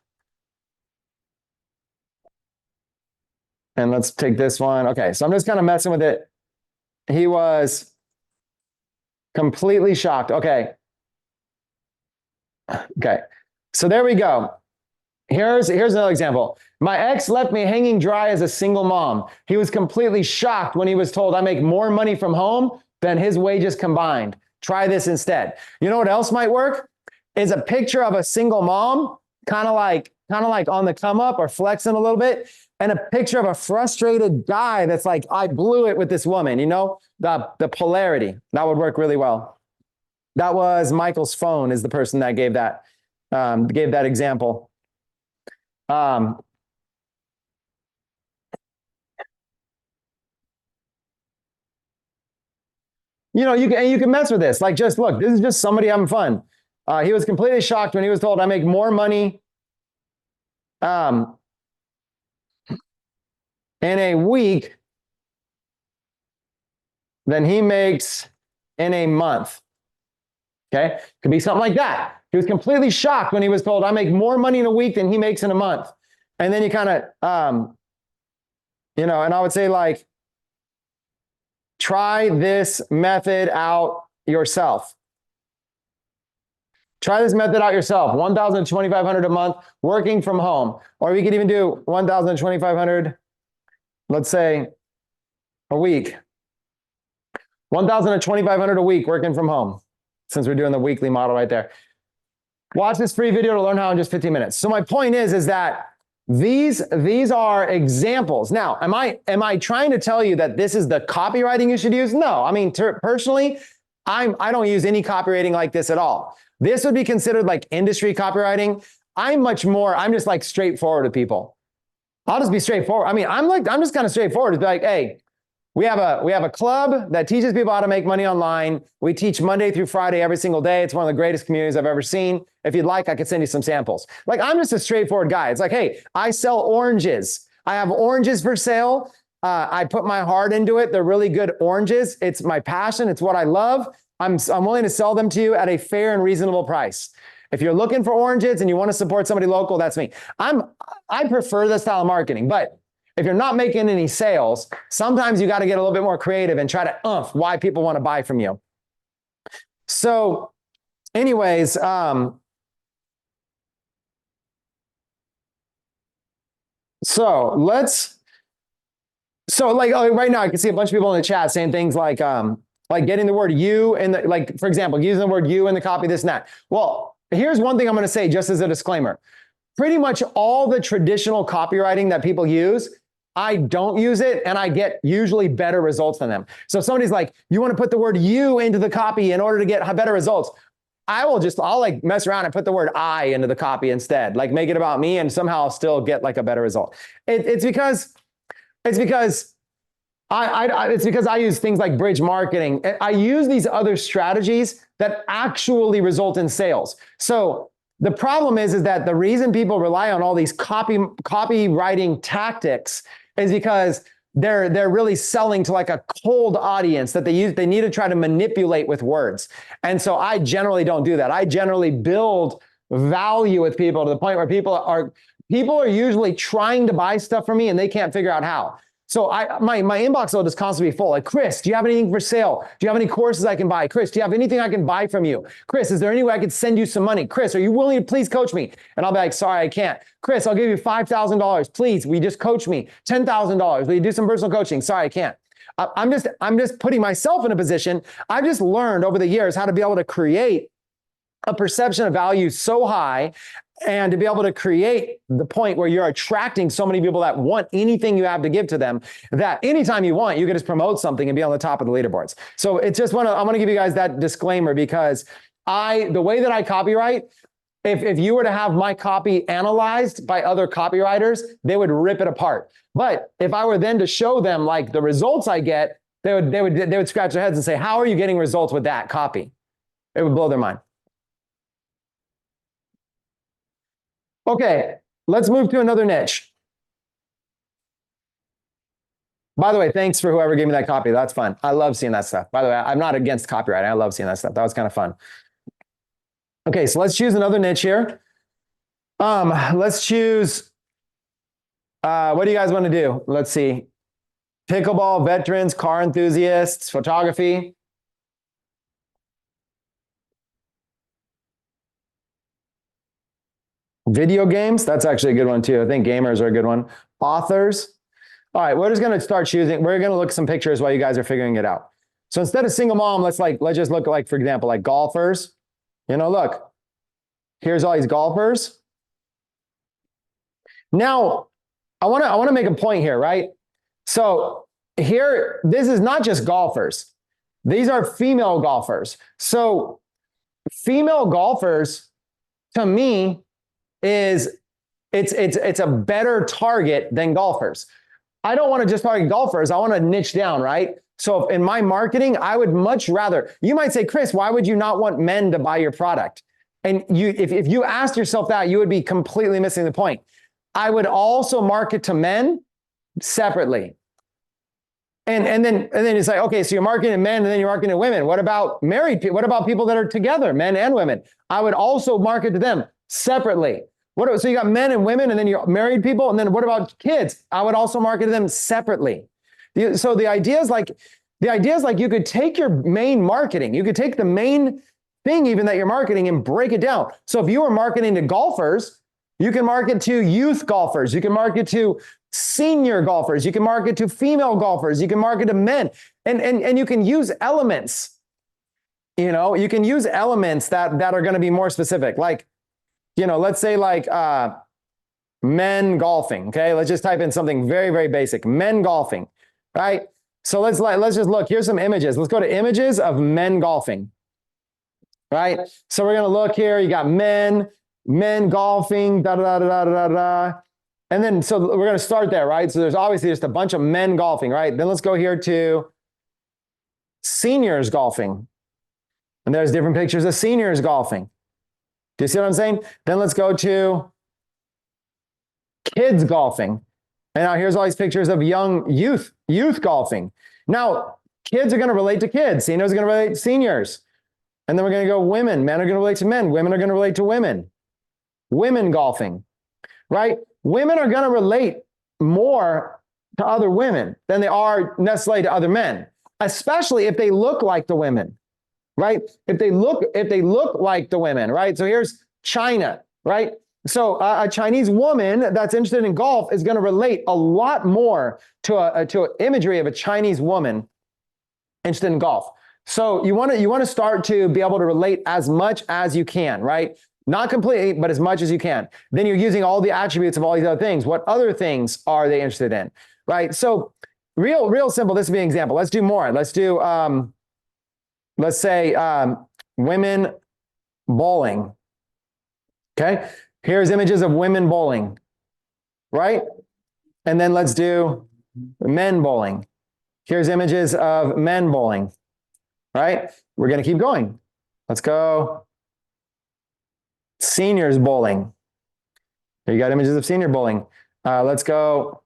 And let's take this one. Okay, so I'm just kind of messing with it. He was completely shocked. Okay. Okay. So there we go. Here's another example. My ex left me hanging dry as a single mom. He was completely shocked when he was told I make more money from home than his wages combined. Try this instead. You know what else might work? Is a picture of a single mom, kind of like on the come up or flexing a little bit, and a picture of a frustrated guy that's like, I blew it with this woman, you know, the polarity. That would work really well. That was Michael's phone is the person that gave that example. You know, you can mess with this. Like, just look, this is just somebody having fun. He was completely shocked when he was told I make more money in a week than he makes in a month. Okay, could be something like that. He was completely shocked when he was told I make more money in a week than he makes in a month. And then you kind of, you know, and I would say like, try this method out yourself. Try this method out yourself. 1,000 to 2,500 a month working from home. Or we could even do 1,000 to 2,500, let's say a week. 1,000 to 2,500 a week working from home, since we're doing the weekly model right there. Watch this free video to learn how in just 15 minutes. So my point is that these are examples. Now, am I trying to tell you that this is the copywriting you should use? No. I mean, personally, I don't use any copywriting like this at all. This would be considered like industry copywriting. I'm just like straightforward with people. I'll just be straightforward. I mean, I'm just kind of straightforward. It's like, hey, we have a club that teaches people how to make money online. We teach Monday through Friday every single day. It's one of the greatest communities I've ever seen. If you'd like, I could send you some samples. Like, I'm just a straightforward guy. It's like, hey, I sell oranges. I have oranges for sale. I put my heart into it. They're really good oranges. It's my passion. It's what I love. I'm willing to sell them to you at a fair and reasonable price. If you're looking for oranges and you want to support somebody local, that's me. I prefer this style of marketing, but if you're not making any sales, sometimes you got to get a little bit more creative and try to why people want to buy from you. So anyways, so like right now I can see a bunch of people in the chat saying things like getting the word you in the, like, for example, using the word you in the copy, this and that. Well, here's one thing I'm going to say just as a disclaimer. Pretty much all the traditional copywriting that people use, I don't use it, and I get usually better results than them. So if somebody's like, you want to put the word you into the copy in order to get better results, I'll like mess around and put the word I into the copy instead, like make it about me, and somehow I'll still get like a better result. It's because I use things like bridge marketing. I use these other strategies that actually result in sales. So the problem is that the reason people rely on all these copywriting tactics is because they're really selling to like a cold audience that they need to try to manipulate with words. And so I generally don't do that. I generally build value with people to the point where people are usually trying to buy stuff from me and they can't figure out how. So my inbox will just constantly be full. Like, Chris, do you have anything for sale? Do you have any courses I can buy? Chris, do you have anything I can buy from you? Chris, is there any way I could send you some money? Chris, are you willing to please coach me? And I'll be like, sorry, I can't. Chris, I'll give you $5,000. Please, will you just coach me? $10,000. Will you do some personal coaching? Sorry, I can't. I'm just putting myself in a position. I've just learned over the years how to be able to create a perception of value so high, and to be able to create the point where you're attracting so many people that want anything you have to give to them, that anytime you want, you can just promote something and be on the top of the leaderboards. So it's just I want to give you guys that disclaimer, because the way that I copyright, if you were to have my copy analyzed by other copywriters, they would rip it apart. But if I were then to show them like the results I get, They would scratch their heads and say, how are you getting results with that copy? It would blow their mind. Okay, let's move to another niche. By the way, thanks for whoever gave me that copy. That's fun. I love seeing that stuff. By the way, I'm not against copyright. I love seeing that stuff. That was kind of fun. Okay, so let's choose another niche here. Let's choose, what do you guys want to do? Let's see. Pickleball, veterans, car enthusiasts, photography. Video games, that's actually a good one too. I think gamers are a good one. Authors. All right, we're just going to start choosing. We're going to look at some pictures while you guys are figuring it out. So instead of single mom, let's just look like, for example, like golfers. Look, here's all these golfers. Now, I want to make a point here, right? So here, this is not just golfers. These are female golfers. So female golfers, to me, it's a better target than golfers. I don't want to just target golfers. I want to niche down, right? So in my marketing, I would much rather, you might say, Chris, why would you not want men to buy your product? And if you asked yourself that, you would be completely missing the point. I would also market to men separately. And then it's like, okay, so you're marketing to men and then you're marketing to women. What about married people? What about people that are together, men and women? I would also market to them separately. So you got men and women and then you're married people. And then what about kids? I would also market to them separately. So the idea is like you could take your main marketing, you could take the main thing even that you're marketing and break it down. So if you were marketing to golfers, you can market to youth golfers. You can market to senior golfers. You can market to female golfers. You can market to men. And you can use elements. You can use elements that are going to be more specific. Like, let's say like men golfing. Okay, let's just type in something very, very basic. Men golfing, right? So let's just look. Here's some images. Let's go to images of men golfing, right? So we're gonna look here. You got men golfing, da da da da da da. And then so we're gonna start there, right? So there's obviously just a bunch of men golfing, right? Then let's go here to seniors golfing, and there's different pictures of seniors golfing. Do you see what I'm saying? Then let's go to kids golfing. And now here's all these pictures of young youth golfing. Now, kids are going to relate to kids. Seniors are going to relate to seniors. And then we're going to go women. Men are going to relate to men. Women are going to relate to women. Women golfing, right? Women are going to relate more to other women than they are necessarily to other men, especially if they look like the women. Right? If they look like the women, right? So here's China, right? So a Chinese woman that's interested in golf is going to relate a lot more to an imagery of a Chinese woman interested in golf. So you want to start to be able to relate as much as you can, right? Not completely, but as much as you can. Then you're using all the attributes of all these other things. What other things are they interested in, right? So real simple. This would be an example. Let's do more. Let's do let's say women bowling. Okay, here's images of women bowling, right? And then let's do men bowling. Here's images of men bowling, right? We're going to keep going. Let's go seniors bowling. Here you got images of senior bowling. Let's go,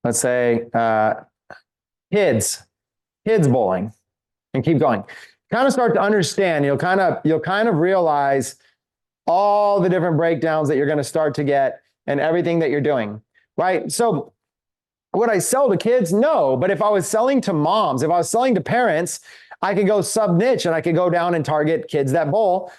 let's say kids bowling, and keep going. Kind of start to understand, you'll kind of realize all the different breakdowns that you're going to start to get and everything that you're doing, right? So would I sell to kids? No, but if I was selling to moms, if I was selling to parents, I could go sub niche and I could go down and target kids that bowl.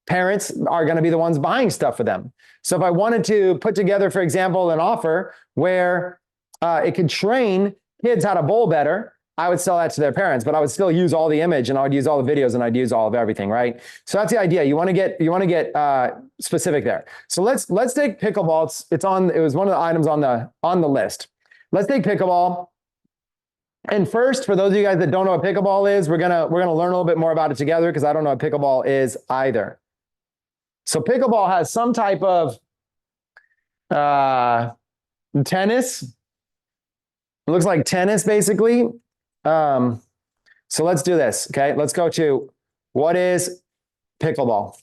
Parents are going to be the ones buying stuff for them. So if I wanted to put together, for example, an offer where it could train kids how to bowl better, I would sell that to their parents, but I would still use all the image and I would use all the videos and I'd use all of everything, right? So that's the idea. You want to get specific there. So let's take pickleball. It was one of the items on the list. Let's take pickleball. And first, for those of you guys that don't know what pickleball is, we're gonna learn a little bit more about it together because I don't know what pickleball is either. So pickleball has some type of tennis. It looks like tennis basically. So let's do this. Okay. Let's go to what is pickleball?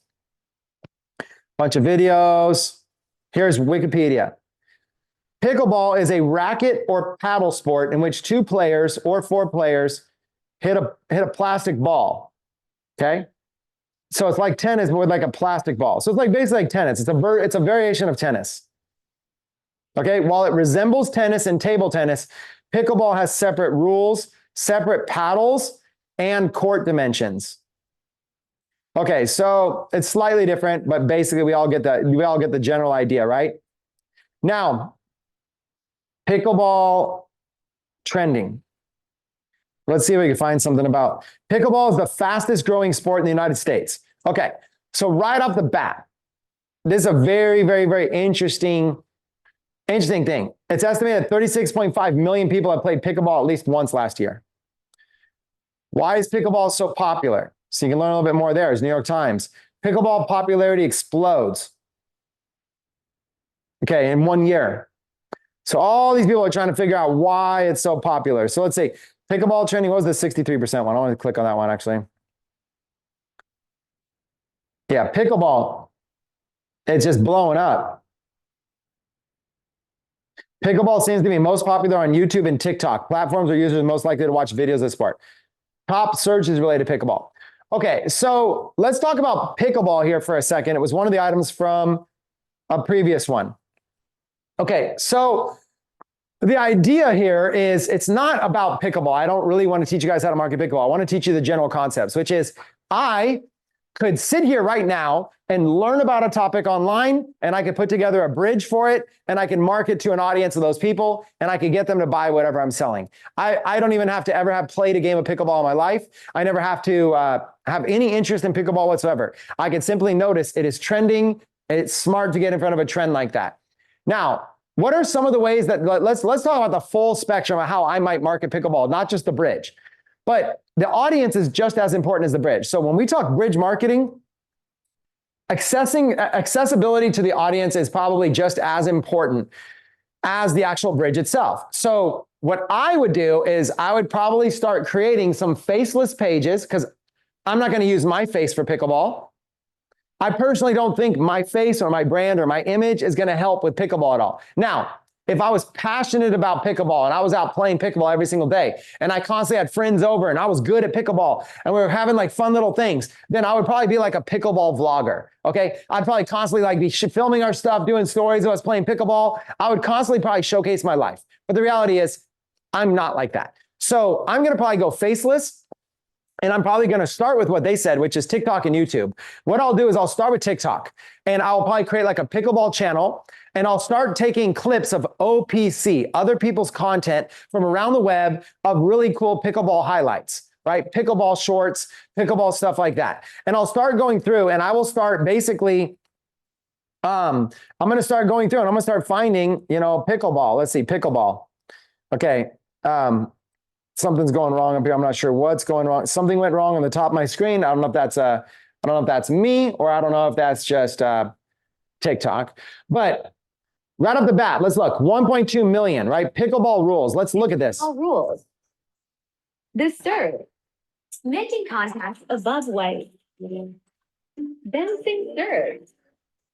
Bunch of videos. Here's Wikipedia. Pickleball is a racket or paddle sport in which 2 players or 4 players hit a plastic ball. Okay. So it's like tennis, but with like a plastic ball. So it's like basically like tennis. It's a variation of tennis. Okay. While it resembles tennis and table tennis, pickleball has separate rules, separate paddles, and court dimensions. Okay, so it's slightly different, but basically we all get the general idea, right? Now, pickleball trending. Let's see if we can find something about pickleball is the fastest growing sport in the United States. Okay, so right off the bat, this is a very, very, very interesting thing. It's estimated that 36.5 million people have played pickleball at least once last year. Why is pickleball so popular? So you can learn a little bit more there. It's New York Times. Pickleball popularity explodes. Okay, in 1 year. So all these people are trying to figure out why it's so popular. So let's see. Pickleball trending, what was the 63% one? I want to click on that one actually. Yeah, pickleball. It's just blowing up. Pickleball seems to be most popular on YouTube and TikTok. Platforms where users are most likely to watch videos of the sport. Top searches related to pickleball. Okay, so let's talk about pickleball here for a second. It was one of the items from a previous one. Okay, so the idea here is it's not about pickleball. I don't really want to teach you guys how to market pickleball. I want to teach you the general concepts, which is I could sit here right now and learn about a topic online, and I could put together a bridge for it, and I can market to an audience of those people, and I could get them to buy whatever I'm selling. I don't even have to ever have played a game of pickleball in my life. I never have to have any interest in pickleball whatsoever. I can simply notice it is trending. It's smart to get in front of a trend like that. Now, what are some of the ways that, let's talk about the full spectrum of how I might market pickleball, not just the bridge. But the audience is just as important as the bridge. So when we talk bridge marketing, accessibility to the audience is probably just as important as the actual bridge itself. So what I would do is I would probably start creating some faceless pages because I'm not going to use my face for pickleball. I personally don't think my face or my brand or my image is going to help with pickleball at all. Now, if I was passionate about pickleball and I was out playing pickleball every single day and I constantly had friends over and I was good at pickleball and we were having like fun little things, then I would probably be like a pickleball vlogger. Okay. I'd probably constantly like be filming our stuff, doing stories of us playing pickleball. I would constantly probably showcase my life. But the reality is I'm not like that. So I'm going to probably go faceless. And I'm probably going to start with what they said, which is TikTok and YouTube. What I'll do is I'll start with TikTok and I'll probably create like a pickleball channel and I'll start taking clips of OPC, other people's content from around the web of really cool pickleball highlights, right? Pickleball shorts, pickleball stuff like that. And I'll start going through and I will start basically, I'm going to start going through and I'm going to start finding, pickleball. Let's see, pickleball. Okay. Something's going wrong up here. I'm not sure what's going wrong. Something went wrong on the top of my screen. I don't know if that's me or I don't know if that's just TikTok. But right off the bat, let's look. 1.2 million, right? Pickleball rules. Let's look at this. All rules. The serve. Making contact above weight. Bouncing serve.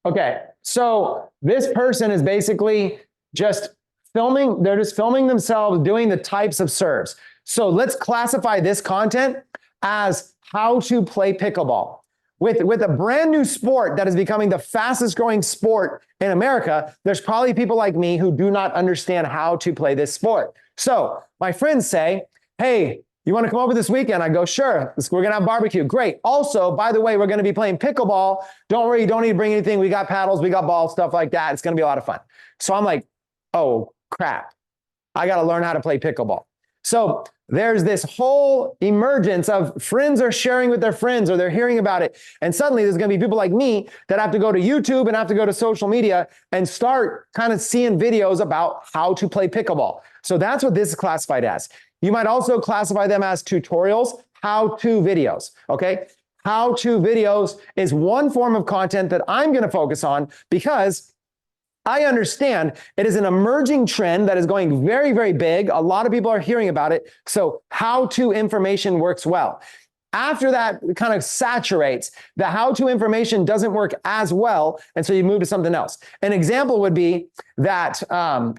Okay, so this person is basically just filming. They're just filming themselves doing the types of serves. So let's classify this content as how to play pickleball. With a brand new sport that is becoming the fastest growing sport in America, there's probably people like me who do not understand how to play this sport. So my friends say, hey, you want to come over this weekend? I go, sure. We're going to have barbecue. Great. Also, by the way, we're going to be playing pickleball. Don't worry. You don't need to bring anything. We got paddles. We got balls, stuff like that. It's going to be a lot of fun. So I'm like, oh, crap. I got to learn how to play pickleball. So there's this whole emergence of friends are sharing with their friends or they're hearing about it. And suddenly there's going to be people like me that have to go to YouTube and have to go to social media and start kind of seeing videos about how to play pickleball. So that's what this is classified as. You might also classify them as tutorials, how-to videos, okay? How-to videos is one form of content that I'm going to focus on because I understand it is an emerging trend that is going very, very big. A lot of people are hearing about it. So how-to information works well. After that kind of saturates, the how-to information doesn't work as well, and so you move to something else. An example would be that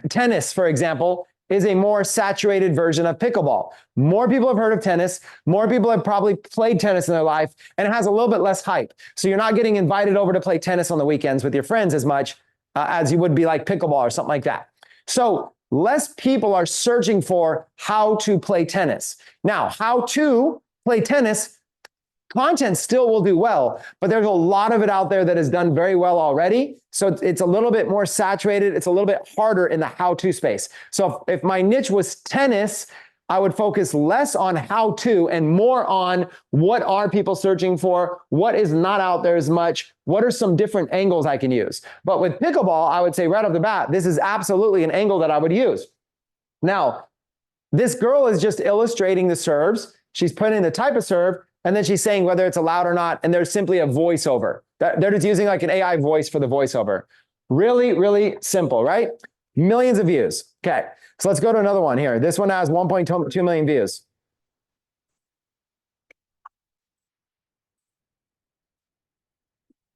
tennis, for example, is a more saturated version of pickleball. More people have heard of tennis. More people have probably played tennis in their life, and it has a little bit less hype. So you're not getting invited over to play tennis on the weekends with your friends as much as you would be like pickleball or something like that. So less people are searching for how to play tennis. Now, how to play tennis content still will do well, but there's a lot of it out there that is done very well already. So it's a little bit more saturated. It's a little bit harder in the how-to space. So if my niche was tennis, I would focus less on how to and more on what are people searching for, what is not out there as much, what are some different angles I can use. But with pickleball, I would say right off the bat, this is absolutely an angle that I would use. Now, this girl is just illustrating the serves. She's putting the type of serve, and then she's saying whether it's allowed or not, and there's simply a voiceover. They're just using like an AI voice for the voiceover. Really, really simple, right? Millions of views. Okay, so let's go to another one here. This one has 1.2 million views.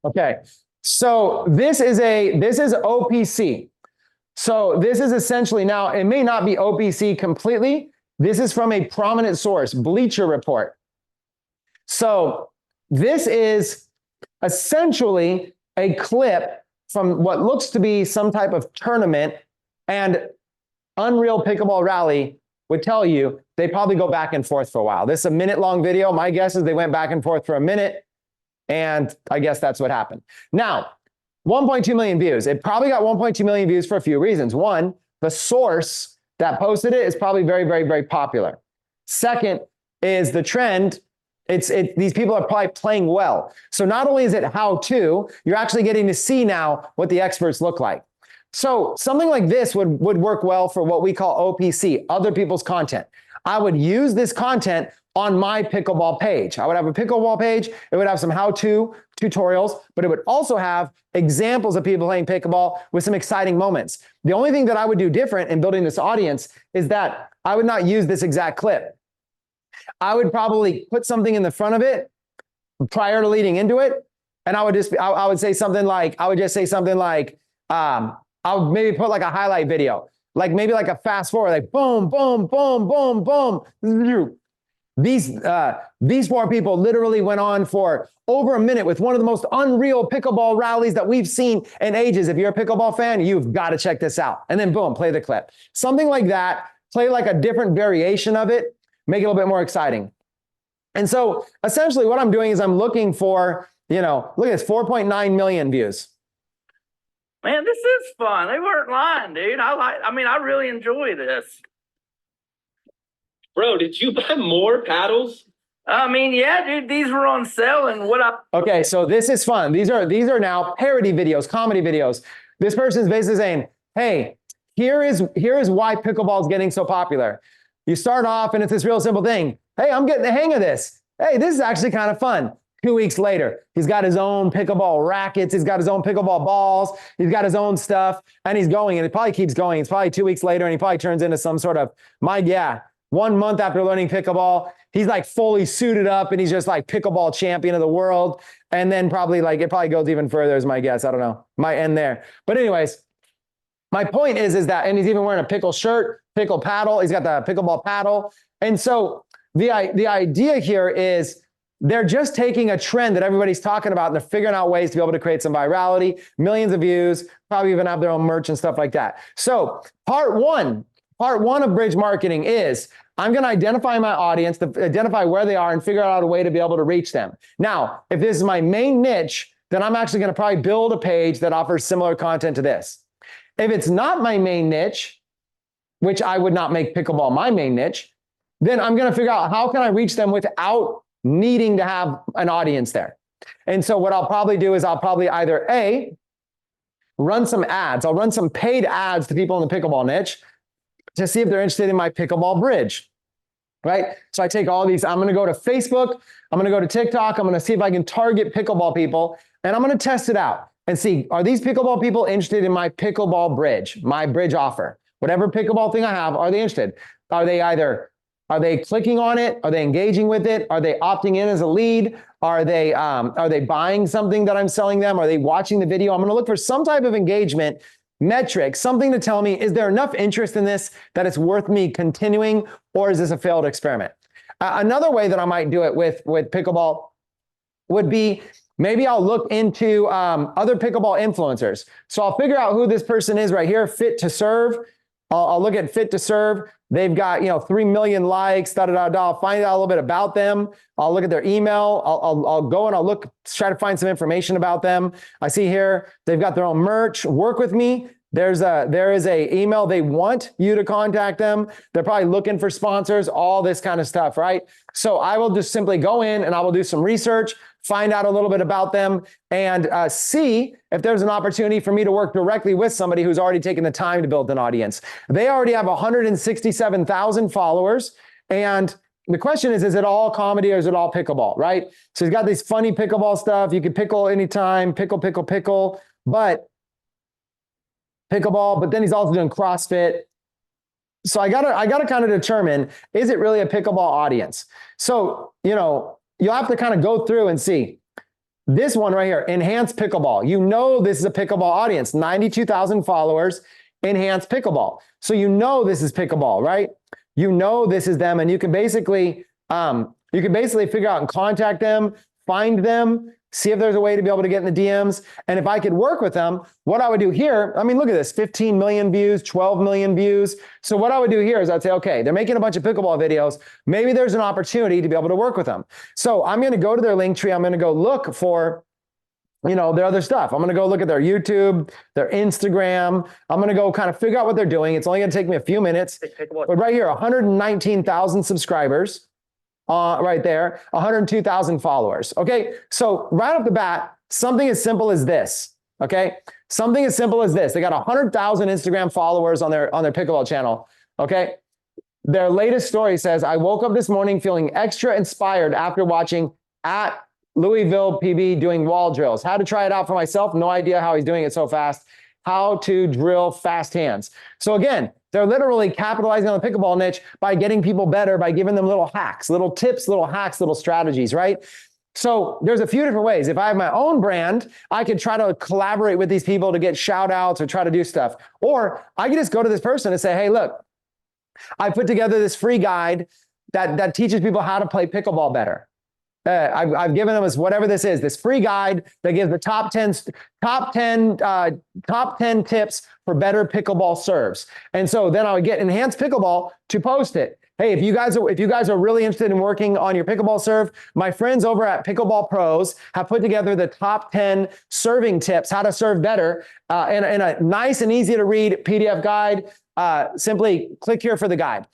Okay, so this is OPC. So this is essentially, now it may not be OPC completely. This is from a prominent source, Bleacher Report. So this is essentially a clip from what looks to be some type of tournament, and Unreal Pickleball Rally would tell you they probably go back and forth for a while. This is a minute-long video. My guess is they went back and forth for a minute, and I guess that's what happened. Now, 1.2 million views. It probably got 1.2 million views for a few reasons. One, the source that posted it is probably very, very, very popular. Second is the trend. These people are probably playing well. So not only is it how to, you're actually getting to see now what the experts look like. So something like this would work well for what we call OPC, other people's content. I would use this content on my pickleball page. I would have a pickleball page. It would have some how-to tutorials, but it would also have examples of people playing pickleball with some exciting moments. The only thing that I would do different in building this audience is that I would not use this exact clip. I would probably put something in the front of it prior to leading into it. And I would just say something like, I would maybe put like a highlight video, like maybe like a fast forward, like boom, boom, boom, boom, boom. These four people literally went on for over a minute with one of the most unreal pickleball rallies that we've seen in ages. If you're a pickleball fan, you've got to check this out. And then boom, play the clip. Something like that, play like a different variation of it, make it a little bit more exciting. And so essentially what I'm doing is I'm looking for, look at this, 4.9 million views. Man, this is fun. They weren't lying, dude. I really enjoy this. Bro, did you buy more paddles? Yeah, dude, these were on sale, and Okay, so this is fun. These are now parody videos, comedy videos. This person's basically saying, hey, here is why pickleball is getting so popular. You start off and it's this real simple thing. Hey, I'm getting the hang of this. Hey, this is actually kind of fun. 2 weeks later, he's got his own pickleball rackets. He's got his own pickleball balls. He's got his own stuff, and he's going, and it probably keeps going. It's probably 2 weeks later, and he probably turns into some sort of, 1 month after learning pickleball, he's like fully suited up, and he's just like pickleball champion of the world. And then probably it probably goes even further is my guess. I don't know. Might end there. But anyways, my point is that, and he's even wearing a pickle shirt, pickle paddle. He's got the pickleball paddle. And so the idea here is they're just taking a trend that everybody's talking about, and they're figuring out ways to be able to create some virality, millions of views, probably even have their own merch and stuff like that. So part one of bridge marketing is I'm going to identify my audience, identify where they are, and figure out a way to be able to reach them. Now, if this is my main niche, then I'm actually going to probably build a page that offers similar content to this. If it's not my main niche, which I would not make pickleball my main niche, then I'm going to figure out how can I reach them without needing to have an audience there. And so what I'll probably do is I'll probably either run some ads. I'll run some paid ads to people in the pickleball niche to see if they're interested in my pickleball bridge, right? So I take all these, I'm going to go to Facebook, I'm going to go to TikTok, I'm going to see if I can target pickleball people, and I'm going to test it out. and see, are these pickleball people interested in my pickleball bridge, my bridge offer? Whatever pickleball thing I have, are they interested? Are they clicking on it? Are they engaging with it? Are they opting in as a lead? Are they buying something that I'm selling them? Are they watching the video? I'm going to look for some type of engagement metric, something to tell me, is there enough interest in this that it's worth me continuing, or is this a failed experiment? Another way that I might do it with pickleball would be, maybe I'll look into other pickleball influencers. So I'll figure out who this person is right here, Fit to Serve. I'll look at Fit to Serve. They've got 3 million likes, I'll find out a little bit about them. I'll look at their email. I'll go and I'll look, try to find some information about them. I see here, they've got their own merch. Work with me. There is a email. They want you to contact them. They're probably looking for sponsors, all this kind of stuff, right? So I will just simply go in and I will do some research, find out a little bit about them, and see if there's an opportunity for me to work directly with somebody who's already taken the time to build an audience. They already have 167,000 followers. And the question is it all comedy or is it all pickleball, right? So he's got these funny pickleball stuff. You can pickle anytime, pickle, but pickleball, but then he's also doing CrossFit. So I gotta kind of determine, is it really a pickleball audience? So, you'll have to kind of go through and see this one right here, Enhanced Pickleball. This is a pickleball audience, 92,000 followers, Enhanced Pickleball. So this is pickleball, right? This is them, and you can basically figure out and contact them, find them, see if there's a way to be able to get in the DMs. And if I could work with them, what I would do here, look at this, 15 million views, 12 million views. So what I would do here is I'd say, okay, they're making a bunch of pickleball videos. Maybe there's an opportunity to be able to work with them. So I'm going to go to their link tree. I'm going to go look for, their other stuff. I'm going to go look at their YouTube, their Instagram. I'm going to go kind of figure out what they're doing. It's only going to take me a few minutes. But right here, 119,000 subscribers. Right there, 102,000 followers. Okay, so right off the bat, something as simple as this. Okay, something as simple as this. They got 100,000 Instagram followers on their pickleball channel. Okay, their latest story says, "I woke up this morning feeling extra inspired after watching at Louisville PB doing wall drills. Had to try it out for myself. No idea how he's doing it so fast. How to drill fast hands." So again, they're literally capitalizing on the pickleball niche by getting people better, by giving them little hacks, little tips, little hacks, little strategies, right? So there's a few different ways. If I have my own brand, I could try to collaborate with these people to get shout outs or try to do stuff. Or I could just go to this person and say, hey, look, I put together this free guide that teaches people how to play pickleball better. I've given them whatever this is, this free guide that gives the top 10 tips for better pickleball serves. And so then I would get Enhanced Pickleball to post it. Hey, if you guys are really interested in working on your pickleball serve, my friends over at Pickleball Pros have put together the top 10 serving tips, how to serve better, in a nice and easy to read PDF guide. Simply click here for the guide.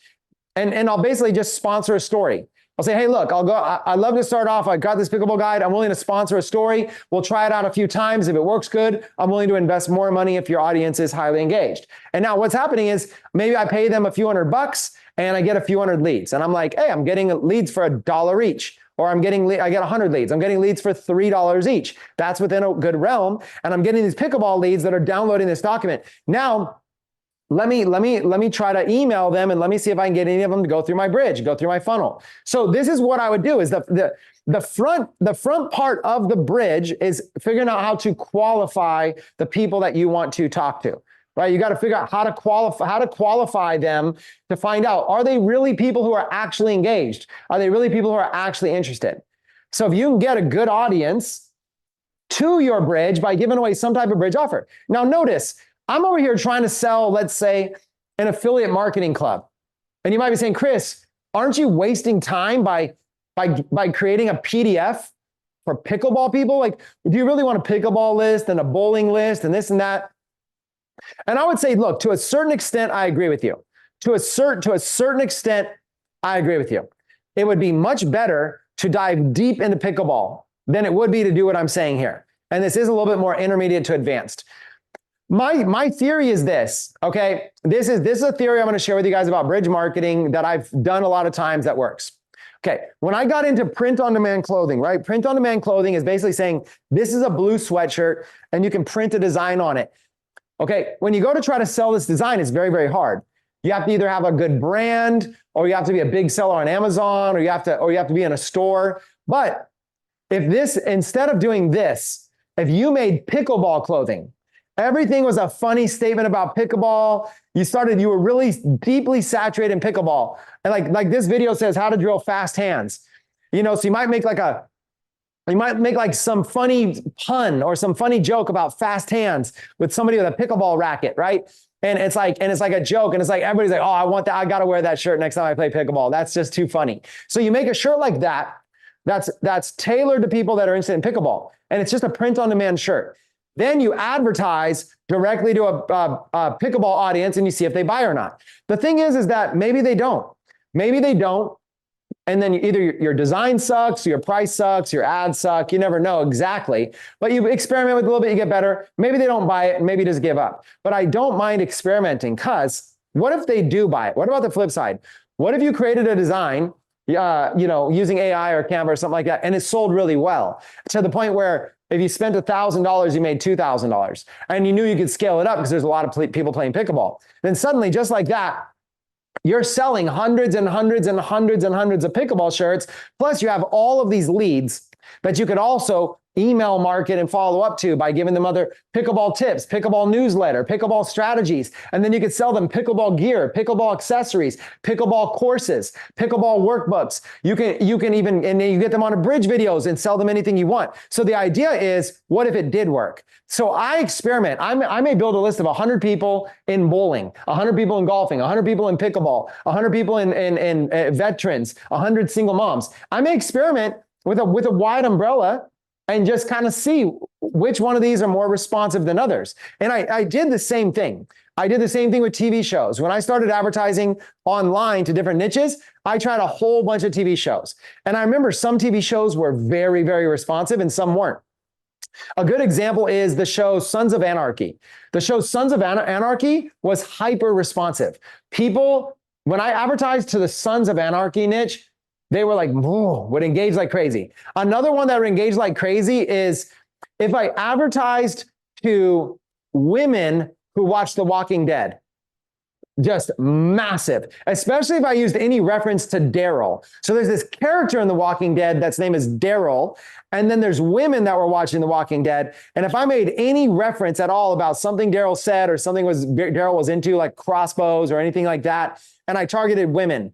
And I'll basically just sponsor a story. I'll say, hey, look, I'd love to start off. I got this pickleball guide. I'm willing to sponsor a story. We'll try it out a few times. If it works good, I'm willing to invest more money if your audience is highly engaged. And now what's happening is maybe I pay them a few $100 and I get a few hundred leads. And I'm like, hey, I'm getting leads for $1 each. Or I get 100 leads. I'm getting leads for $3 each. That's within a good realm. And I'm getting these pickleball leads that are downloading this document. Now, let me try to email them and let me see if I can get any of them to go through my bridge, go through my funnel. So this is what I would do is the front part of the bridge is figuring out how to qualify the people that you want to talk to, right? You got to figure out how to qualify them to find out, are they really people who are actually engaged? Are they really people who are actually interested? So if you can get a good audience to your bridge by giving away some type of bridge offer. Now notice, I'm over here trying to sell, let's say, an affiliate marketing club. And you might be saying, Chris, aren't you wasting time by creating a PDF for pickleball people? Like, do you really want a pickleball list and a bowling list and this and that? And I would say, look, to a certain extent, I agree with you. To a certain extent, I agree with you. It would be much better to dive deep into pickleball than it would be to do what I'm saying here. And this is a little bit more intermediate to advanced. My theory is this, okay? This is a theory I'm going to share with you guys about bridge marketing that I've done a lot of times that works. Okay, when I got into print-on-demand clothing, right? Print-on-demand clothing is basically saying, this is a blue sweatshirt and you can print a design on it. Okay, when you go to try to sell this design, it's very, very hard. You have to either have a good brand, or you have to be a big seller on Amazon, or you have to be in a store. But instead of doing this, if you made pickleball clothing, everything was a funny statement about pickleball. You were really deeply saturated in pickleball. And like this video says how to drill fast hands. So you might make like some funny pun or some funny joke about fast hands with somebody with a pickleball racket, right? And it's like a joke, and it's like everybody's like, oh, I want that. I got to wear that shirt next time I play pickleball. That's just too funny. So you make a shirt like that. That's tailored to people that are interested in pickleball, and it's just a print-on-demand shirt. Then you advertise directly to a pickleball audience, and you see if they buy or not. The thing is that maybe they don't. And then either your design sucks, your price sucks, your ads suck. You never know exactly. But you experiment with it a little bit, you get better. Maybe they don't buy it, and maybe just give up. But I don't mind experimenting, because what if they do buy it? What about the flip side? What if you created a design, using AI or Canva or something like that, and it sold really well to the point where if you spent $1,000, you made $2,000, and you knew you could scale it up because there's a lot of people playing pickleball. Then suddenly, just like that, you're selling hundreds and hundreds and hundreds and hundreds of pickleball shirts. Plus, you have all of these leads that you could also email market and follow up to by giving them other pickleball tips, pickleball newsletter, pickleball strategies. And then you could sell them pickleball gear, pickleball accessories, pickleball courses, pickleball workbooks. You can even, and then you get them on a bridge videos and sell them anything you want. So the idea is, what if it did work? So I experiment. I may build a list of 100 people in bowling, 100 people in golfing, 100 people in pickleball, 100 people in veterans, 100 single moms. I may experiment with a wide umbrella and just kind of see which one of these are more responsive than others. And I did the same thing. I did the same thing with TV shows. When I started advertising online to different niches, I tried a whole bunch of TV shows. And I remember some TV shows were very, very responsive and some weren't. A good example is the show Sons of Anarchy. The show Sons of Anarchy was hyper responsive. People, when I advertised to the Sons of Anarchy niche, they were like, would engage like crazy. Another one that would engage like crazy is if I advertised to women who watch The Walking Dead. Just massive, especially if I used any reference to Daryl. So there's this character in The Walking Dead that's name is Daryl, and then there's women that were watching The Walking Dead. And if I made any reference at all about something Daryl said or something Daryl was into, like crossbows or anything like that, and I targeted women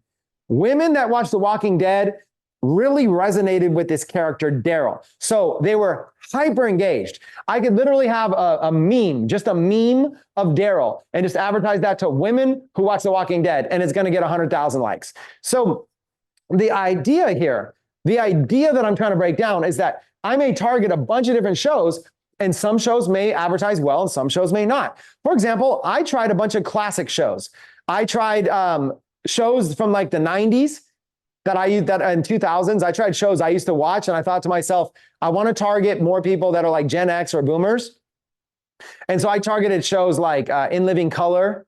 that watched The Walking Dead really resonated with this character, Daryl. So they were hyper engaged. I could literally have a meme, just a meme of Daryl, and just advertise that to women who watch The Walking Dead, and it's going to get 100,000 likes. So the idea that I'm trying to break down is that I may target a bunch of different shows, and some shows may advertise well, and some shows may not. For example, I tried a bunch of classic shows. I tried shows from like the 90s, that in 2000s, I tried shows I used to watch, and I thought to myself, I want to target more people that are like Gen X or boomers. And so I targeted shows like In Living Color.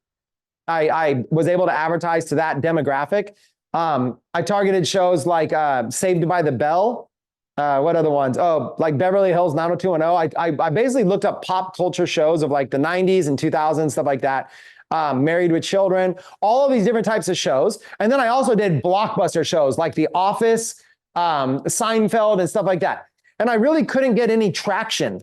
I was able to advertise to that demographic. I targeted shows like Saved by the Bell. What other ones? Oh, like Beverly Hills 90210. I basically looked up pop culture shows of like the 90s and 2000s, stuff like that. Married with Children, all of these different types of shows. And then I also did blockbuster shows like The Office, Seinfeld, and stuff like that. And I really couldn't get any traction.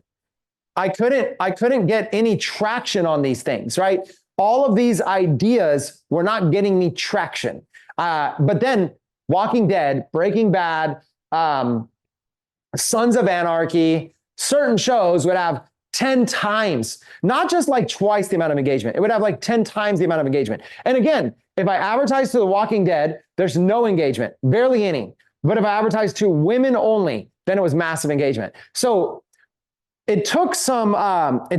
I couldn't get any traction on these things, right? All of these ideas were not getting me traction. But then Walking Dead, Breaking Bad, Sons of Anarchy, certain shows would have 10 times, not just like twice the amount of engagement. It would have like 10 times the amount of engagement. And again, if I advertise to The Walking Dead, there's no engagement, barely any. But if I advertise to women only, then it was massive engagement. So it took some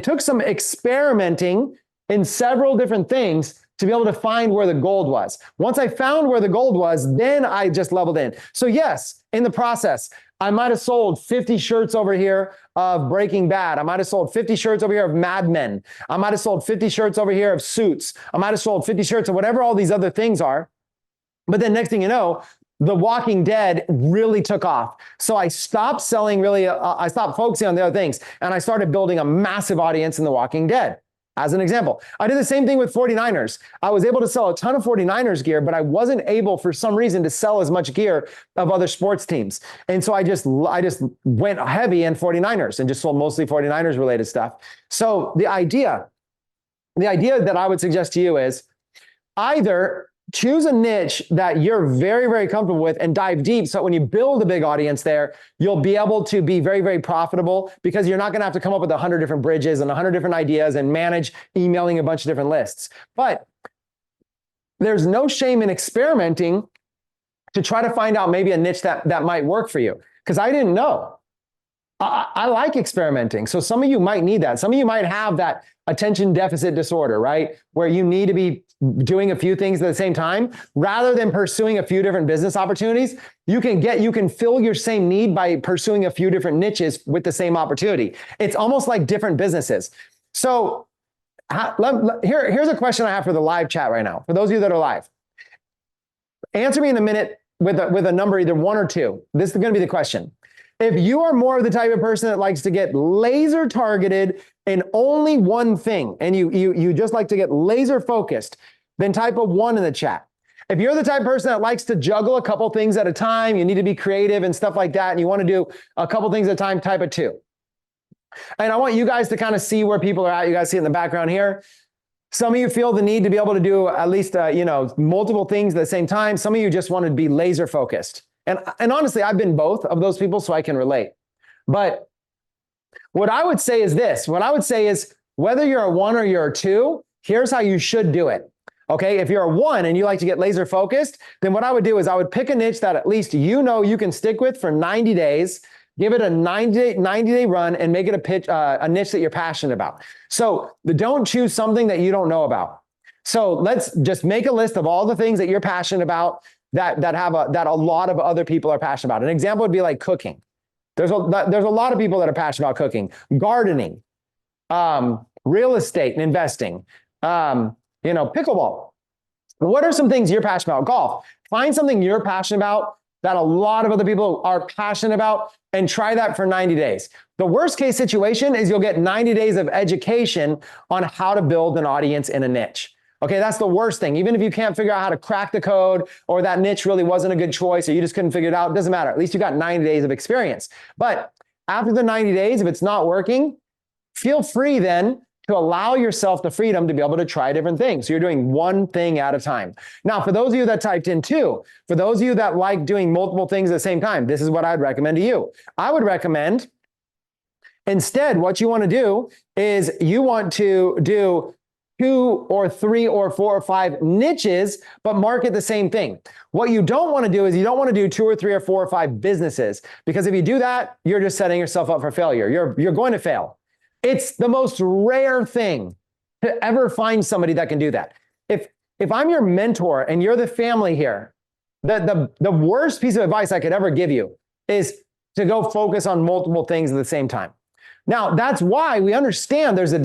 experimenting in several different things to be able to find where the gold was. Once I found where the gold was, then I just leveled in. So yes, in the process, I might have sold 50 shirts over here of Breaking Bad. I might have sold 50 shirts over here of Mad Men. I might have sold 50 shirts over here of Suits. I might have sold 50 shirts of whatever all these other things are. But then next thing you know, The Walking Dead really took off. So I stopped selling really, I stopped focusing on the other things, and I started building a massive audience in The Walking Dead. As an example, I did the same thing with 49ers. I was able to sell a ton of 49ers gear, but I wasn't able for some reason to sell as much gear of other sports teams. And so I just went heavy in 49ers and just sold mostly 49ers related stuff. So the idea that I would suggest to you is either choose a niche that you're very, very comfortable with and dive deep. So when you build a big audience there, you'll be able to be very, very profitable because you're not going to have to come up with 100 different bridges and 100 different ideas and manage emailing a bunch of different lists. But there's no shame in experimenting to try to find out maybe a niche that might work for you. Because I didn't know. I like experimenting. So some of you might need that. Some of you might have that attention deficit disorder, right? Where you need to be doing a few things at the same time. Rather than pursuing a few different business opportunities, you can fill your same need by pursuing a few different niches with the same opportunity. It's almost like different businesses. So here's a question I have for the live chat right now. For those of you that are live, answer me in a minute with a number, either 1 or 2. This is going to be the question. If you are more of the type of person that likes to get laser targeted in only one thing, and you just like to get laser focused, then type a 1 in the chat. If you're the type of person that likes to juggle a couple things at a time, you need to be creative and stuff like that, and you want to do a couple things at a time, type a 2. And I want you guys to kind of see where people are at. You guys see it in the background here. Some of you feel the need to be able to do at least multiple things at the same time. Some of you just want to be laser focused. And honestly, I've been both of those people, so I can relate. But what I would say is this. What I would say is whether you're a 1 or you're a 2, here's how you should do it. Okay, if you're a 1 and you like to get laser focused, then what I would do is I would pick a niche that at least you can stick with for 90 days, give it a 90-day run, and make it a niche that you're passionate about. So don't choose something that you don't know about. So let's just make a list of all the things that you're passionate about that a lot of other people are passionate about. An example would be like cooking. There's a lot of people that are passionate about cooking, gardening, real estate and investing, pickleball. What are some things you're passionate about? Golf. Find something you're passionate about that a lot of other people are passionate about and try that for 90 days. The worst case situation is you'll get 90 days of education on how to build an audience in a niche. Okay, that's the worst thing. Even if you can't figure out how to crack the code, or that niche really wasn't a good choice, or you just couldn't figure it out, it doesn't matter. At least you got 90 days of experience. But after the 90 days, if it's not working, feel free then to allow yourself the freedom to be able to try different things. So you're doing one thing at a time. Now, for those of you that typed in 2, for those of you that like doing multiple things at the same time, this is what I'd recommend to you. I would recommend instead, what you want to do is you want to do 2 or 3 or 4 or 5 niches, but market the same thing. What you don't want to do is you don't want to do 2 or 3 or 4 or 5 businesses, because if you do that, you're just setting yourself up for failure. You're going to fail. It's the most rare thing to ever find somebody that can do that. If I'm your mentor and you're the family here, the worst piece of advice I could ever give you is to go focus on multiple things at the same time. Now, that's why we understand there's a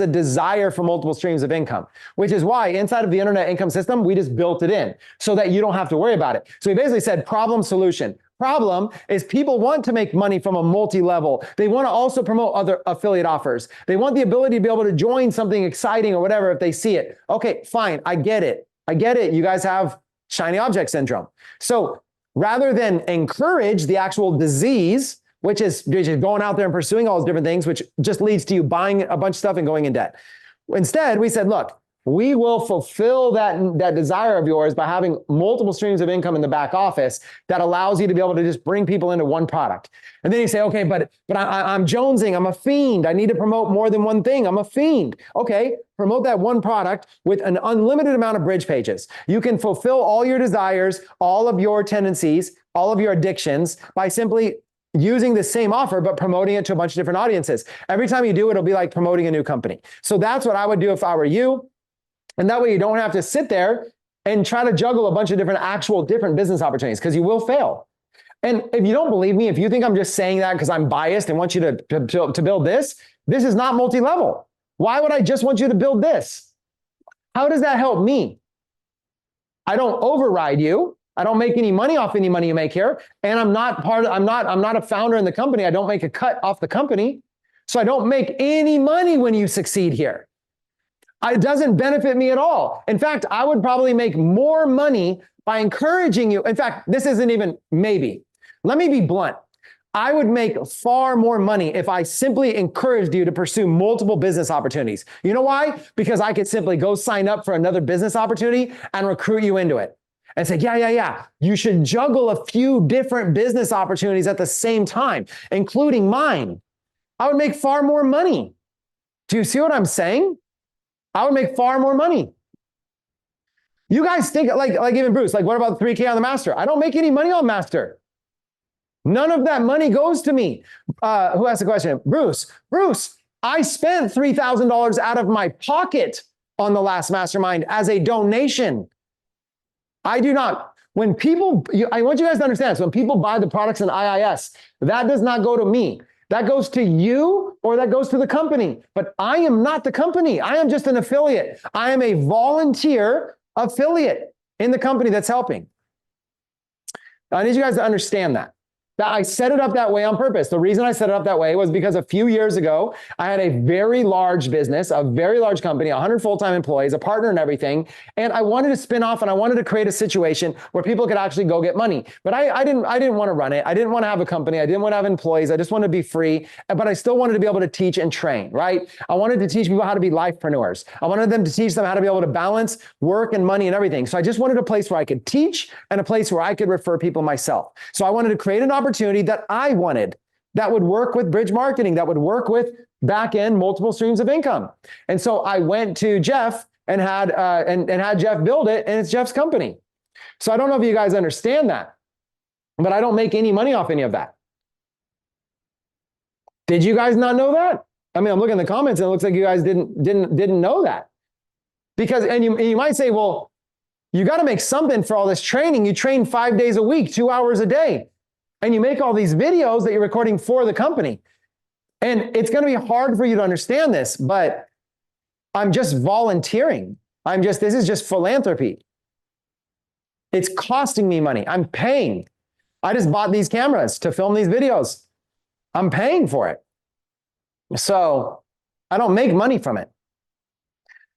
desire for multiple streams of income, which is why inside of the internet income system, we just built it in so that you don't have to worry about it. So we basically said problem, solution. Problem is people want to make money from a multi-level. They want to also promote other affiliate offers. They want the ability to be able to join something exciting or whatever if they see it. Okay, fine. I get it. You guys have shiny object syndrome. So rather than encourage the actual disease, which is going out there and pursuing all those different things, which just leads to you buying a bunch of stuff and going in debt. Instead, we said, look, we will fulfill that desire of yours by having multiple streams of income in the back office that allows you to be able to just bring people into one product. And then you say, okay, but I'm jonesing, I'm a fiend. I need to promote more than one thing. I'm a fiend. Okay, promote that one product with an unlimited amount of bridge pages. You can fulfill all your desires, all of your tendencies, all of your addictions by simply using the same offer, but promoting it to a bunch of different audiences. Every time you do it, it'll be like promoting a new company. So that's what I would do if I were you. And that way you don't have to sit there and try to juggle a bunch of different business opportunities, because you will fail. And if you don't believe me, if you think I'm just saying that because I'm biased and want you to build this is not multi-level. Why would I just want you to build this? How does that help me? I don't override you. I don't make any money off any money you make here. And I'm not a founder in the company. I don't make a cut off the company. So I don't make any money when you succeed here. It doesn't benefit me at all. In fact, I would probably make more money by encouraging you. In fact, this isn't even maybe. Let me be blunt. I would make far more money if I simply encouraged you to pursue multiple business opportunities. You know why? Because I could simply go sign up for another business opportunity and recruit you into it and say, yeah. You should juggle a few different business opportunities at the same time, including mine. I would make far more money. Do you see what I'm saying? I would make far more money. You guys think like even Bruce, like what about the 3K on the master? I don't make any money on master. None of that money goes to me. Who asked the question? Bruce, I spent $3,000 out of my pocket on the last mastermind as a donation. I do not. When people, I want you guys to understand this. When people buy the products in IIS, that does not go to me. That goes to you or that goes to the company. But I am not the company. I am just an affiliate. I am a volunteer affiliate in the company that's helping. I need you guys to understand that I set it up that way on purpose. The reason I set it up that way was because a few years ago, I had a very large business, a very large company, 100 full-time employees, a partner and everything. And I wanted to spin off and I wanted to create a situation where people could actually go get money. But I didn't want to run it. I didn't want to have a company. I didn't want to have employees. I just wanted to be free, but I still wanted to be able to teach and train, right? I wanted to teach people how to be lifepreneurs. I wanted them to teach them how to be able to balance work and money and everything. So I just wanted a place where I could teach and a place where I could refer people myself. So I wanted to create an opportunity that I wanted that would work with bridge marketing, that would work with back end multiple streams of income. And so I went to Jeff and had Jeff build it, and it's Jeff's company. So I don't know if you guys understand that, but I don't make any money off any of that. Did you guys not know that? I mean, I'm looking in the comments and it looks like you guys didn't know that. Because, and you might say, well, you got to make something for all this training. You train 5 days a week, 2 hours a day. And you make all these videos that you're recording for the company. And it's going to be hard for you to understand this, but I'm just volunteering. This is just philanthropy. It's costing me money. I'm paying. I just bought these cameras to film these videos. I'm paying for it. So I don't make money from it.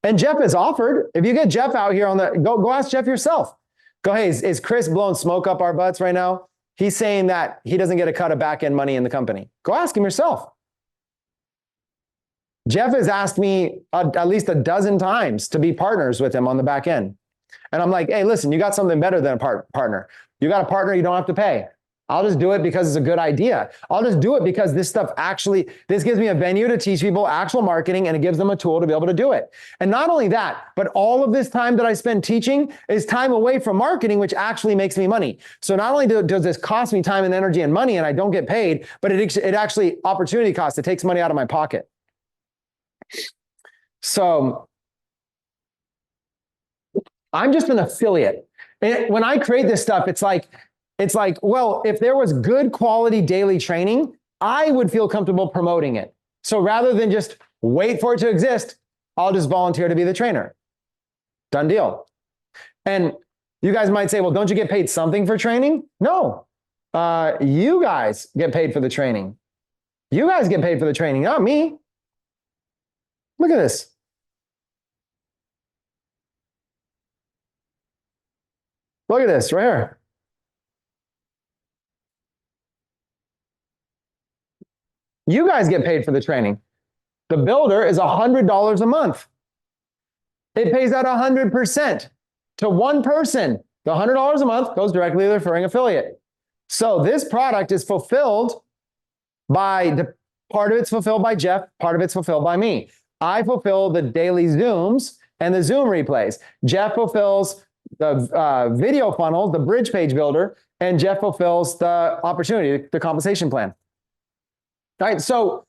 And Jeff has offered, if you get Jeff out here go ask Jeff yourself. Go, hey, is Chris blowing smoke up our butts right now? He's saying that he doesn't get a cut of back-end money in the company. Go ask him yourself. Jeff has asked me at least a dozen times to be partners with him on the back end. And I'm like, hey, listen, you got something better than a partner. You got a partner you don't have to pay. I'll just do it because it's a good idea. I'll just do it because this gives me a venue to teach people actual marketing, and it gives them a tool to be able to do it. And not only that, but all of this time that I spend teaching is time away from marketing, which actually makes me money. So not only does this cost me time and energy and money, and I don't get paid, but it actually opportunity cost. It takes money out of my pocket. So I'm just an affiliate. And when I create this stuff, it's like, well, if there was good quality daily training, I would feel comfortable promoting it. So rather than just wait for it to exist, I'll just volunteer to be the trainer. Done deal. And you guys might say, well, don't you get paid something for training? No. You guys get paid for the training. You guys get paid for the training, not me. Look at this. Look at this right here. You guys get paid for the training. The builder is $100 a month. It pays out 100% to one person. The $100 a month goes directly to the referring affiliate. So this product is fulfilled by part of it's fulfilled by Jeff, part of it's fulfilled by me. I fulfill the daily Zooms and the Zoom replays. Jeff fulfills the video funnel, the bridge page builder, and Jeff fulfills the opportunity, the compensation plan. All right, so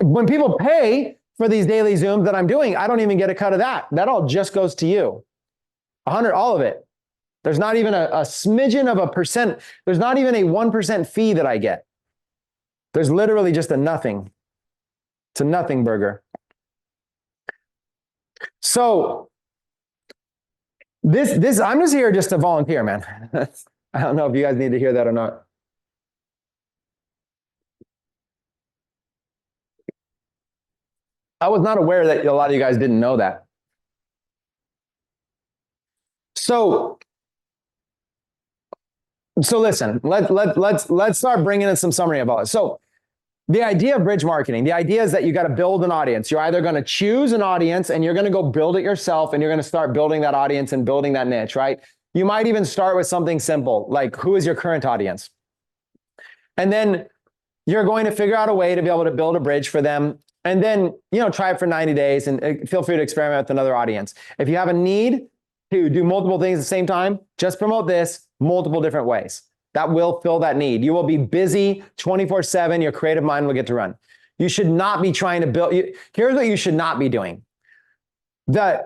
when people pay for these daily Zooms that I'm doing, I don't even get a cut of that. That all just goes to you. 100, all of it. There's not even a smidgen of a percent. There's not even a 1% fee that I get. There's literally just a nothing. It's a nothing burger. So I'm just here just to volunteer, man. I don't know if you guys need to hear that or not. I was not aware that a lot of you guys didn't know that. So listen, let's start bringing in some summary about it. So the idea of bridge marketing, the idea is that you got to build an audience. You're either going to choose an audience and you're going to go build it yourself and you're going to start building that audience and building that niche, right? You might even start with something simple, like who is your current audience? And then you're going to figure out a way to be able to build a bridge for them. And then, try it for 90 days and feel free to experiment with another audience. If you have a need to do multiple things at the same time, just promote this multiple different ways. That will fill that need. You will be busy 24/7. Your creative mind will get to run. You should not be trying to build. Here's what you should not be doing. There's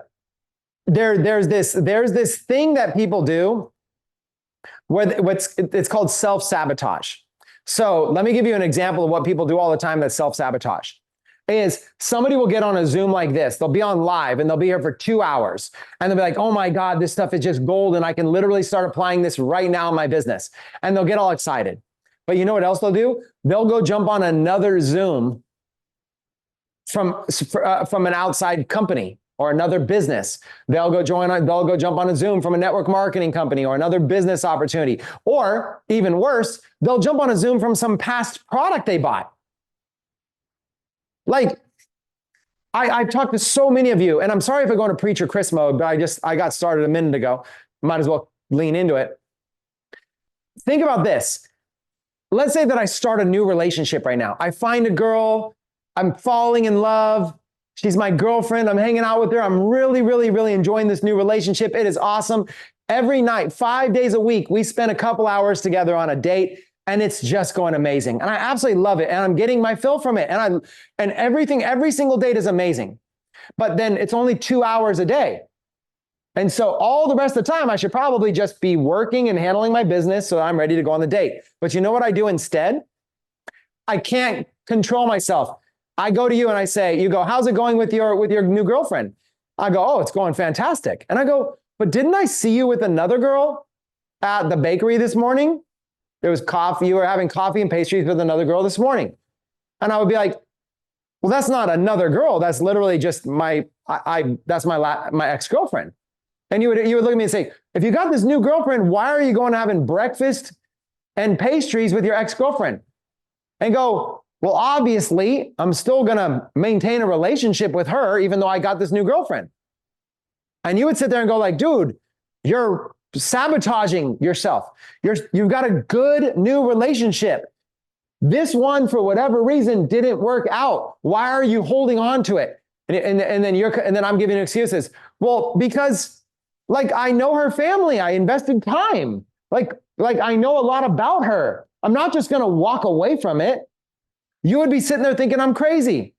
this thing that people do where it's called self-sabotage. So let me give you an example of what people do all the time that's self-sabotage. Is somebody will get on a Zoom like this. They'll be on live and they'll be here for 2 hours and they'll be like, oh my God, this stuff is just gold and I can literally start applying this right now in my business. And they'll get all excited. But you know what else they'll do? They'll go jump on another Zoom from an outside company or another business. They'll go jump on a Zoom from a network marketing company or another business opportunity. Or even worse, they'll jump on a Zoom from some past product they bought. Like, I've talked to so many of you, and I'm sorry if I go into preacher Chris mode, but I got started a minute ago. Might as well lean into it. Think about this. Let's say that I start a new relationship right now. I find a girl, I'm falling in love. She's my girlfriend. I'm hanging out with her. I'm really, really, really enjoying this new relationship. It is awesome. Every night, 5 days a week, we spend a couple hours together on a date. And it's just going amazing. And I absolutely love it. And I'm getting my fill from it. And everything, every single date is amazing. But then it's only 2 hours a day. And so all the rest of the time, I should probably just be working and handling my business so that I'm ready to go on the date. But you know what I do instead? I can't control myself. I go to you and I say, you go, how's it going with your new girlfriend? I go, oh, it's going fantastic. And I go, but didn't I see you with another girl at the bakery this morning? There was coffee. You were having coffee and pastries with another girl this morning. And I would be like, well, that's not another girl. That's literally just my ex-girlfriend. And you would look at me and say, if you got this new girlfriend, why are you going to having breakfast and pastries with your ex-girlfriend? And go, well, obviously, I'm still going to maintain a relationship with her, even though I got this new girlfriend. And you would sit there and go like, dude, you're sabotaging yourself. You've got a good new relationship. This one, for whatever reason, didn't work out. Why are you holding on to it? And then I'm giving excuses. Well, because like I know her family. I invested time. Like I know a lot about her. I'm not just going to walk away from it. You would be sitting there thinking I'm crazy.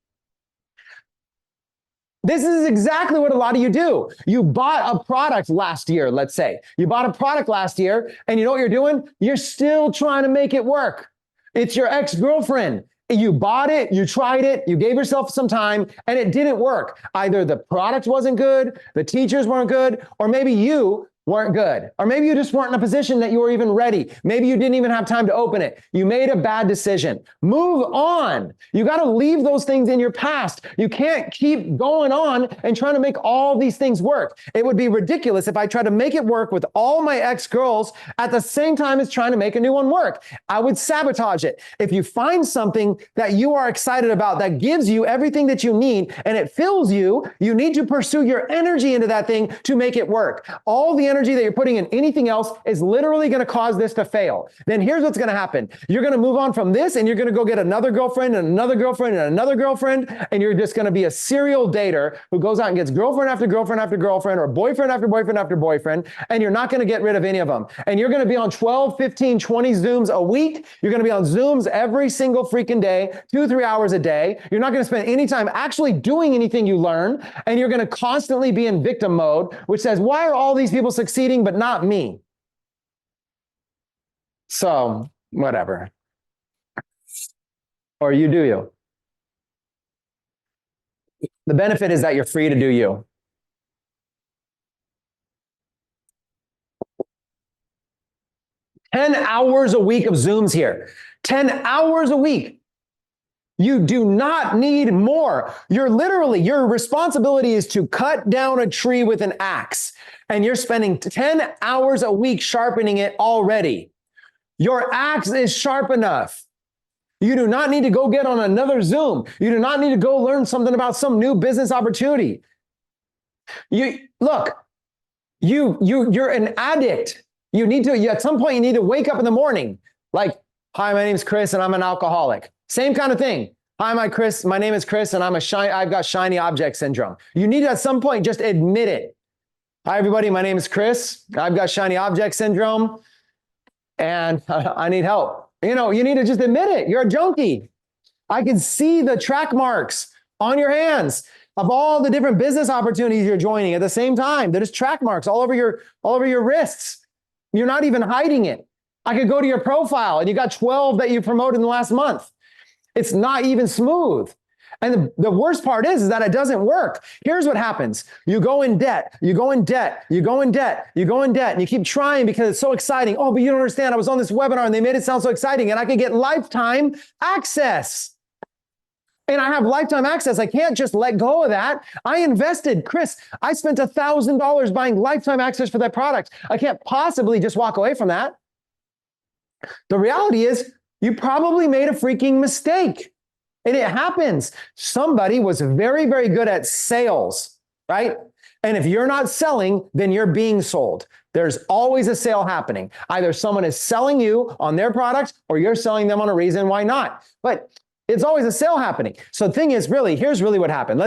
This is exactly what a lot of you do. You bought a product last year, let's say. You bought a product last year, and you know what you're doing? You're still trying to make it work. It's your ex-girlfriend. You bought it, you tried it, you gave yourself some time, and it didn't work. Either the product wasn't good, the teachers weren't good, or maybe you weren't good. Or maybe you just weren't in a position that you were even ready. Maybe you didn't even have time to open it. You made a bad decision. Move on. You got to leave those things in your past. You can't keep going on and trying to make all these things work. It would be ridiculous if I tried to make it work with all my ex-girls at the same time as trying to make a new one work. I would sabotage it. If you find something that you are excited about that gives you everything that you need and it fills you, you need to pursue your energy into that thing to make it work. All the energy that you're putting in anything else is literally going to cause this to fail. Then here's what's going to happen. You're going to move on from this and you're going to go get another girlfriend and another girlfriend and another girlfriend. And you're just going to be a serial dater who goes out and gets girlfriend after girlfriend after girlfriend or boyfriend after boyfriend after boyfriend. And you're not going to get rid of any of them. And you're going to be on 12, 15, 20 Zooms a week. You're going to be on Zooms every single freaking day, 2-3 hours a day. You're not going to spend any time actually doing anything you learn. And you're going to constantly be in victim mode, which says, why are all these people succeeding, but not me? So, whatever. Or you do you. The benefit is that you're free to do you. 10 hours a week of Zooms here. 10 hours a week. You do not need more. Your responsibility is to cut down a tree with an axe, and you're spending 10 hours a week sharpening it already. Your axe is sharp enough. You do not need to go get on another Zoom. You do not need to go learn something about some new business opportunity. You're an addict. At some point, you need to wake up in the morning like, hi, my name is Chris and I'm an alcoholic. Same kind of thing. Hi, my name is Chris and I've got shiny object syndrome. You need to at some point just admit it. Hi, everybody. My name is Chris. I've got shiny object syndrome and I need help. You need to just admit it. You're a junkie. I can see the track marks on your hands of all the different business opportunities you're joining at the same time. There's track marks all over your wrists. You're not even hiding it. I could go to your profile and you got 12 that you promoted in the last month. It's not even smooth. And the worst part is that it doesn't work. Here's what happens. You go in debt, you go in debt, you go in debt, you go in debt, and you keep trying because it's so exciting. Oh, but you don't understand. I was on this webinar and they made it sound so exciting and I could get lifetime access. And I have lifetime access. I can't just let go of that. I invested, Chris, I spent $1,000 buying lifetime access for that product. I can't possibly just walk away from that. The reality is you probably made a freaking mistake. And it happens. Somebody was very, very good at sales, right? And if you're not selling, then you're being sold. There's always a sale happening. Either someone is selling you on their products or you're selling them on a reason why not. But it's always a sale happening. So the thing is, here's what happened.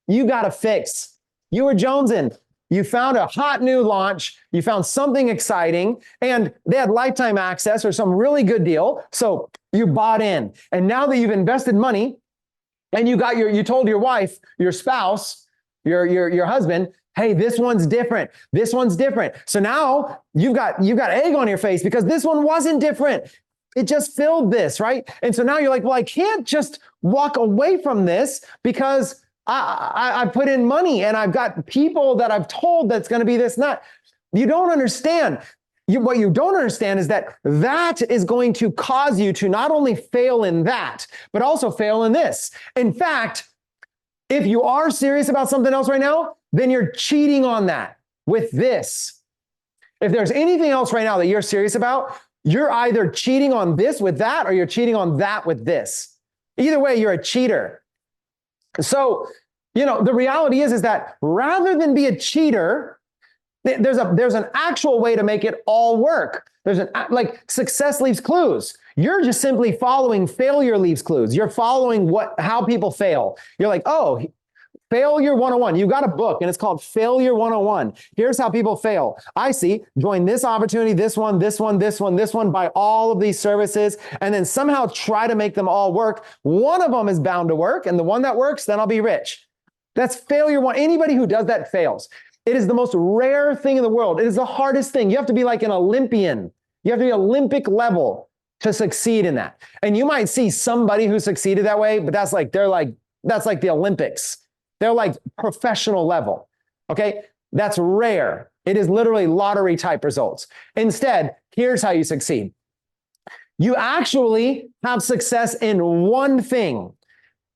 You got to fix. You were jonesing. You found a hot new launch. You found something exciting and they had lifetime access or some really good deal. So you bought in. And now that you've invested money and you told your wife, your spouse, your husband, hey, this one's different. This one's different. So now you've got egg on your face because this one wasn't different. It just filled this, right? And so now you're like, well, I can't just walk away from this because I put in money and I've got people that I've told that's going to be this and that. You don't understand. What you don't understand is that is going to cause you to not only fail in that, but also fail in this. In fact, if you are serious about something else right now, then you're cheating on that with this. If there's anything else right now that you're serious about, you're either cheating on this with that or you're cheating on that with this. Either way, you're a cheater. So, the reality is that rather than be a cheater, there's an actual way to make it all work. Success leaves clues. You're just simply following failure leaves clues. You're following how people fail. You're like, oh, Failure 101. You got a book and it's called Failure 101. Here's how people fail. I see. Join this opportunity, this one, buy all of these services, and then somehow try to make them all work. One of them is bound to work, and the one that works, then I'll be rich. That's failure one. Anybody who does that fails. It is the most rare thing in the world. It is the hardest thing. You have to be like an Olympian. You have to be Olympic level to succeed in that. And you might see somebody who succeeded that way, but that's like the Olympics. They're like professional level, okay? That's rare. It is literally lottery type results. Instead, here's how you succeed. You actually have success in one thing,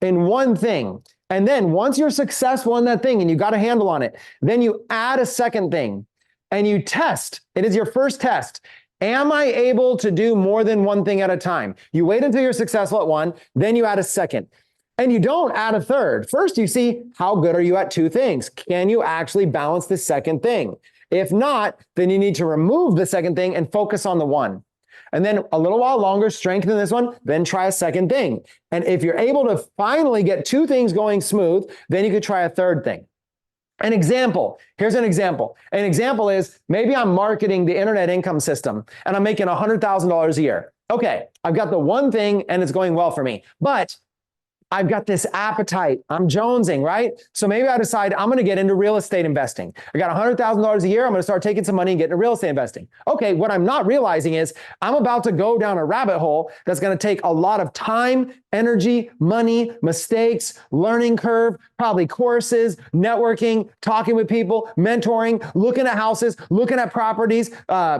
And then once you're successful in that thing and you got a handle on it, then you add a second thing and you test. It is your first test. Am I able to do more than one thing at a time? You wait until you're successful at one, then you add a second. And you don't add a third. First, you see, how good are you at two things? Can you actually balance the second thing? If not, then you need to remove the second thing and focus on the one. And then a little while longer, strengthen this one, then try a second thing. And if you're able to finally get two things going smooth, then you could try a third thing. An example. Here's an example. An example is maybe I'm marketing the internet income system and I'm making $100,000 a year. Okay, I've got the one thing and it's going well for me. But I've got this appetite. I'm jonesing, right? So maybe I decide I'm going to get into real estate investing. I got $100,000 a year. I'm going to start taking some money and get into real estate investing. Okay, what I'm not realizing is I'm about to go down a rabbit hole that's going to take a lot of time, energy, money, mistakes, learning curve, probably courses, networking, talking with people, mentoring, looking at houses, looking at properties,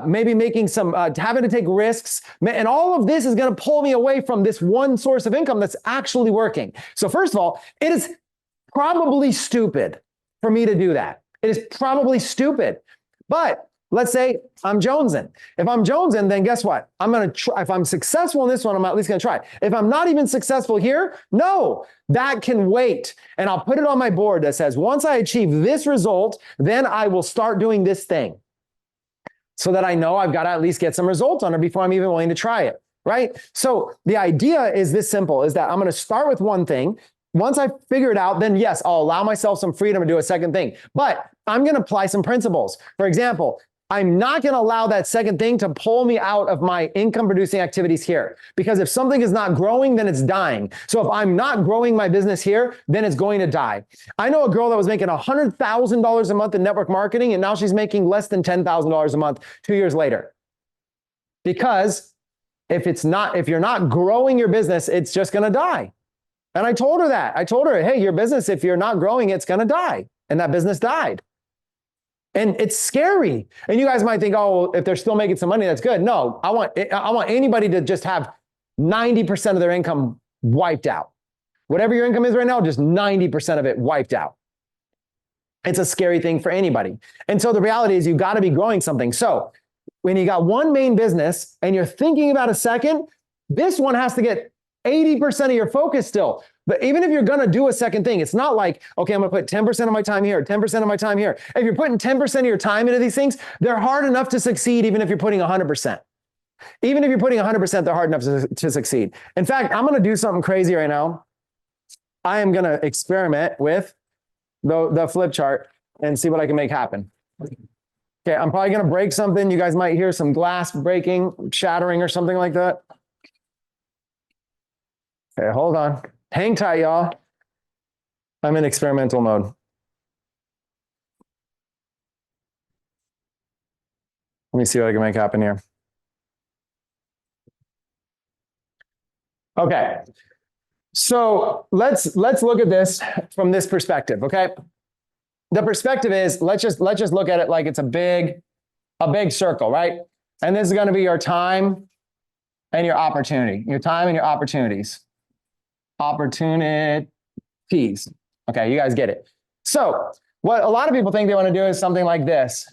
maybe making some, having to take risks. And all of this is going to pull me away from this one source of income that's actually working. So first of all, it is probably stupid for me to do that. It is probably stupid. But let's say I'm jonesing. If I'm jonesing, then guess what? I'm going to try. If I'm successful in this one, I'm at least going to try. If I'm not even successful here, no, that can wait. And I'll put it on my board that says, once I achieve this result, then I will start doing this thing, so that I know I've got to at least get some results on it before I'm even willing to try it. Right? So the idea is this simple, is that I'm going to start with one thing. Once I figure it out, then yes, I'll allow myself some freedom to do a second thing, but I'm going to apply some principles. For example, I'm not going to allow that second thing to pull me out of my income producing activities here, because if something is not growing, then it's dying. So if I'm not growing my business here, then it's going to die. I know a girl that was making $100,000 a month in network marketing, and now she's making less than $10,000 a month 2 years later. Because if you're not growing your business, it's just going to die. And I told her that. I told her, hey, your business, if you're not growing, it's going to die. And that business died. And it's scary. And you guys might think, oh, if they're still making some money, that's good. No, I want anybody to just have 90% of their income wiped out. Whatever your income is right now, just 90% of it wiped out. It's a scary thing for anybody. And so the reality is you've got to be growing something. So when you got one main business and you're thinking about a second, this one has to get 80% of your focus still. But even if you're going to do a second thing, it's not like, okay, I'm going to put 10% of my time here, 10% of my time here. If you're putting 10% of your time into these things, they're hard enough to succeed even if you're putting 100%. Even if you're putting 100%, they're hard enough to succeed. In fact, I'm going to do something crazy right now. I am going to experiment with the flip chart and see what I can make happen. Okay, I'm probably going to break something. You guys might hear some glass breaking, shattering, or something like that. Okay, hold on. Hang tight, y'all. I'm in experimental mode. Let me see what I can make happen here. Okay, so let's look at this from this perspective. Okay, the perspective is let's just look at it like it's a big circle, right? And this is going to be your time and your opportunity, your time and your opportunities. Opportunities. Okay, you guys get it. So what a lot of people think they want to do is something like this.